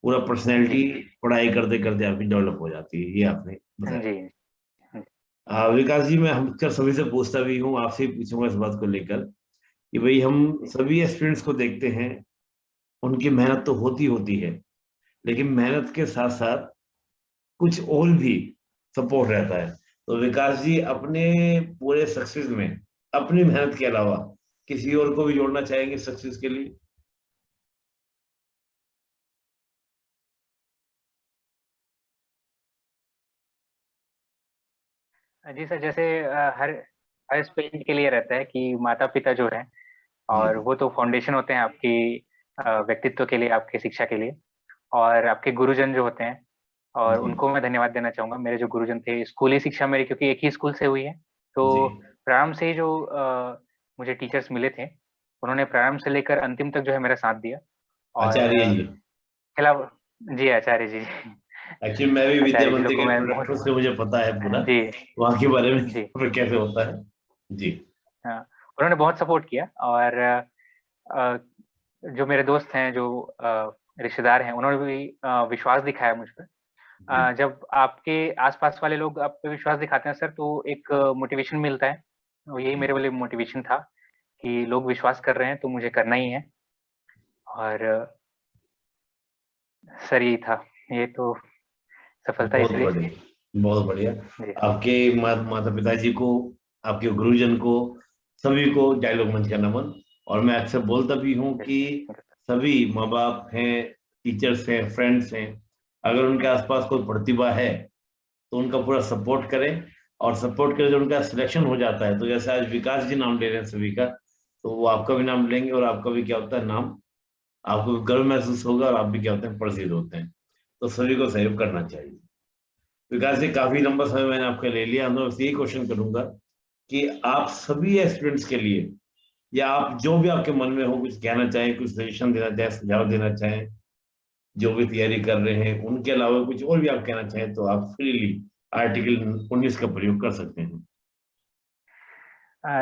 [SPEAKER 1] पूरा पर्सनैलिटी पढ़ाई करते करते आपकी डेवलप हो जाती है, ये आपने बताया।
[SPEAKER 2] जी।
[SPEAKER 1] विकास जी, मैं हम सभी से पूछता भी हूँ, आपसे ही पूछूंगा इस बात को लेकर कि भाई हम सभी स्टूडेंट्स को देखते हैं, उनकी मेहनत तो होती होती है, लेकिन मेहनत के साथ साथ कुछ और भी सपोर्ट रहता है। तो विकास जी अपने पूरे सक्सेस में अपनी मेहनत के अलावा किसी और को भी जोड़ना चाहेंगे सक्सेस के लिए?
[SPEAKER 2] जी सर, जैसे हर हर स्टूडेंट के लिए रहता है कि माता पिता जो है,
[SPEAKER 1] जी
[SPEAKER 2] और वो तो फाउंडेशन होते हैं आपकी व्यक्तित्व के लिए, आपकी शिक्षा के लिए। और आपके गुरुजन जो होते हैं, और
[SPEAKER 1] जी
[SPEAKER 2] उनको मैं धन्यवाद देना चाहूंगा। मेरे जो गुरुजन थे, स्कूली शिक्षा मेरी क्योंकि एक ही स्कूल से हुई है,
[SPEAKER 1] जी।
[SPEAKER 2] तो प्रारंभ से ही जो मुझे टीचर्स मिले थे, उन्होंने प्रारंभ से लेकर अंतिम तक जो है मेरा साथ दिया। और
[SPEAKER 1] आचार्य जी।
[SPEAKER 2] खिला जी, आचार्य जी।
[SPEAKER 1] एक्चुअली मैं भी विद्या
[SPEAKER 2] आचार्य जी लोग
[SPEAKER 1] मंदिर
[SPEAKER 2] को
[SPEAKER 1] के
[SPEAKER 2] मैं बहुत
[SPEAKER 1] प्रोडक्ट से मुझे पता है पूरा
[SPEAKER 2] जी,
[SPEAKER 1] वहाँ के बारे में
[SPEAKER 2] जी।
[SPEAKER 1] कैसे होता है। जी
[SPEAKER 2] हाँ, उन्होंने बहुत सपोर्ट किया। और अ, जो मेरे दोस्त हैं, जो रिश्तेदार हैं, उन्होंने भी विश्वास दिखाया मुझ पे।
[SPEAKER 1] जी
[SPEAKER 2] जब आपके आस-पास वाले लोग आप पे विश्वास दिखाते हैं सर, तो एक मोटिवेशन मिलता है। और यही
[SPEAKER 1] जी।
[SPEAKER 2] मेरे लिए मोटिवेशन था कि लोग विश्वास कर रहे हैं, तो मुझे करना ही है। और सर यही था, ये तो सफलता
[SPEAKER 1] बहुत
[SPEAKER 2] इसलिए।
[SPEAKER 1] बढ़िया, बहुत बढ़िया।
[SPEAKER 2] जी,
[SPEAKER 1] आपके माता पिताजी को, आपके गुरुजन को, सभी को डायलॉग मंच का नमन। और मैं अक्सर बोलता भी हूँ
[SPEAKER 2] यस,
[SPEAKER 1] कि सभी माँ बाप हैं, टीचर्स हैं, फ्रेंड्स हैं, अगर उनके आसपास कोई प्रतिभा है तो उनका पूरा सपोर्ट करें। और सपोर्ट करें, जब उनका सिलेक्शन हो जाता है, तो जैसे आज विकास जी नाम ले रहे हैं सभी का, तो वो आपका भी नाम लेंगे और आपका भी क्या होता है नाम, आपको गर्व महसूस होगा और आप भी क्या होते हैं प्रसिद्ध होते हैं। तो सभी को सहयोग करना चाहिए। विकास जी, काफी लंबा समय मैंने आपका ले लिया, मैं बस यही क्वेश्चन करूंगा कि आप सभी स्टूडेंट्स के लिए, या आप जो भी आपके मन में हो, कुछ कहना चाहें, कुछ सजेशन देना चाहें, सुझाव देना चाहें, जो भी तैयारी कर रहे हैं उनके अलावा कुछ और भी आप कहना चाहें, तो आप फ्रीली आर्टिकल 19 का प्रयोग कर सकते हैं।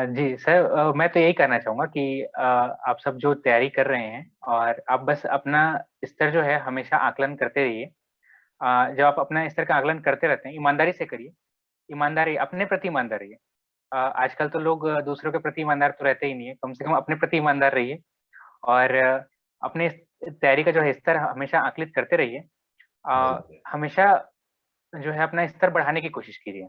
[SPEAKER 2] जी सर, मैं तो यही कहना चाहूँगा कि आप सब जो तैयारी कर रहे हैं, और आप बस अपना स्तर जो है हमेशा आकलन करते रहिए। जब आप अपना स्तर का आकलन करते रहते हैं, ईमानदारी से करिए। ईमानदारी, अपने प्रति ईमानदार रहिए। आजकल तो लोग दूसरों के प्रति ईमानदार तो रहते ही नहीं है, कम से कम अपने प्रति ईमानदार रहिए। और अपने तैयारी का जो है स्तर हमेशा आकलित करते रहिए।
[SPEAKER 1] बहुत
[SPEAKER 2] हमेशा जो है अपना स्तर बढ़ाने की कोशिश कीजिए।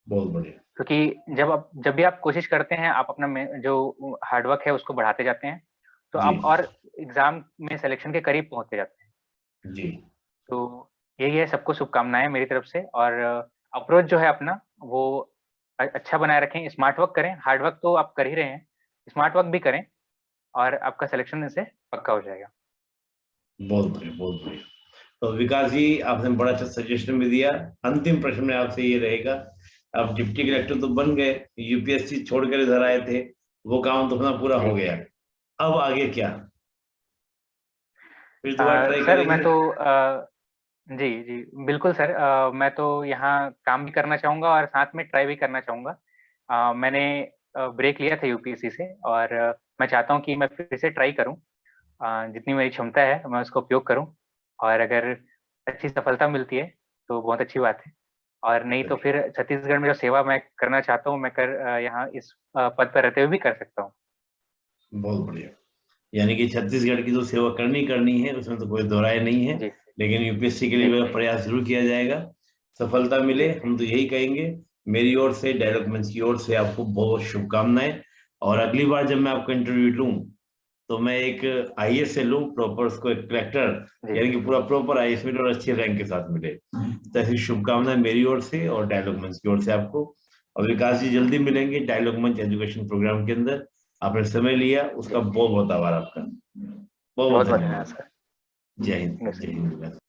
[SPEAKER 1] बहुत बढ़िया।
[SPEAKER 2] क्योंकि जब भी आप कोशिश करते हैं, आप अपना जो हार्ड वर्क है उसको बढ़ाते जाते हैं, तो
[SPEAKER 1] जी
[SPEAKER 2] आप और एग्ज़ाम में सिलेक्शन के करीब पहुँचते जाते हैं।
[SPEAKER 1] जी।
[SPEAKER 2] तो यही है, सबको शुभकामनाएँ मेरी तरफ से। और अप्रोच जो है अपना, वो अच्छा बनाए रखें, स्मार्ट वर्क करें। हार्ड वर्क तो आप कर ही रहे हैं, स्मार्ट वर्क भी करें, और आपका सिलेक्शन इससे पक्का हो जाएगा।
[SPEAKER 1] बहुत बढ़िया, बहुत बढ़िया। तो विकास जी, आपने बड़ा अच्छा सजेशन भी दिया। अंतिम प्रश्न में आपसे ये रहेगा, आप डिप्टी कलेक्टर तो बन गए, यूपीएससी छोड़कर इधर आए थे, वो काम तो अपना पूरा
[SPEAKER 2] जी।
[SPEAKER 1] हो गया, अब आगे क्या? फिर दोबारा ट्राई
[SPEAKER 2] सर मैं
[SPEAKER 1] करेंगे?
[SPEAKER 2] तो जी, जी, बिल्कुल सर। मैं तो यहाँ काम भी करना चाहूँगा और साथ में ट्राई भी करना चाहूँगा। मैंने ब्रेक लिया था यूपीएससी से, और मैं चाहता हूँ कि मैं फिर से ट्राई करूँ। जितनी मेरी क्षमता है मैं उसका उपयोग करूँ, और अगर अच्छी सफलता मिलती है तो बहुत अच्छी बात है। और नहीं तो फिर छत्तीसगढ़ में जो सेवा मैं करना चाहता हूँ, मैं यहाँ इस पद पर रहते हुए भी कर सकता हूँ।
[SPEAKER 1] बहुत बढ़िया। यानी कि छत्तीसगढ़ की तो सेवा करनी करनी है, उसमें तो कोई दो राय नहीं है।
[SPEAKER 2] जी,
[SPEAKER 1] लेकिन यूपीएससी के लिए
[SPEAKER 2] जी,
[SPEAKER 1] मेरा प्रयास जरूर किया जाएगा, सफलता मिले,
[SPEAKER 2] जी।
[SPEAKER 1] हम तो यही कहेंगे। मेरी ओर से, डायलॉग मंच की ओर से आपको बहुत शुभकामनाएं। और अगली बार जब मैं आपका इंटरव्यू लूं, तो मैं एक आईएएस से लूं प्रॉपर, उसको एक कलेक्टर,
[SPEAKER 2] जी,
[SPEAKER 1] यानी कि पूरा प्रॉपर आईएएस मिले और अच्छी रैंक के साथ मिले। तो ऐसी शुभकामनाएं मेरी ओर से और डायलॉग मंच की ओर से आपको। और विकास जी, जल्दी मिलेंगे डायलॉग मंच एजुकेशन प्रोग्राम के अंदर। आपने समय लिया, उसका
[SPEAKER 2] जी।
[SPEAKER 1] बहुत बहुत आभार आपका। बहुत बहुत
[SPEAKER 2] बहुत-बहुत
[SPEAKER 1] धन्यवाद।
[SPEAKER 2] धन्यवाद सर।
[SPEAKER 1] जय हिंद,
[SPEAKER 2] यस।
[SPEAKER 1] जय हिंद।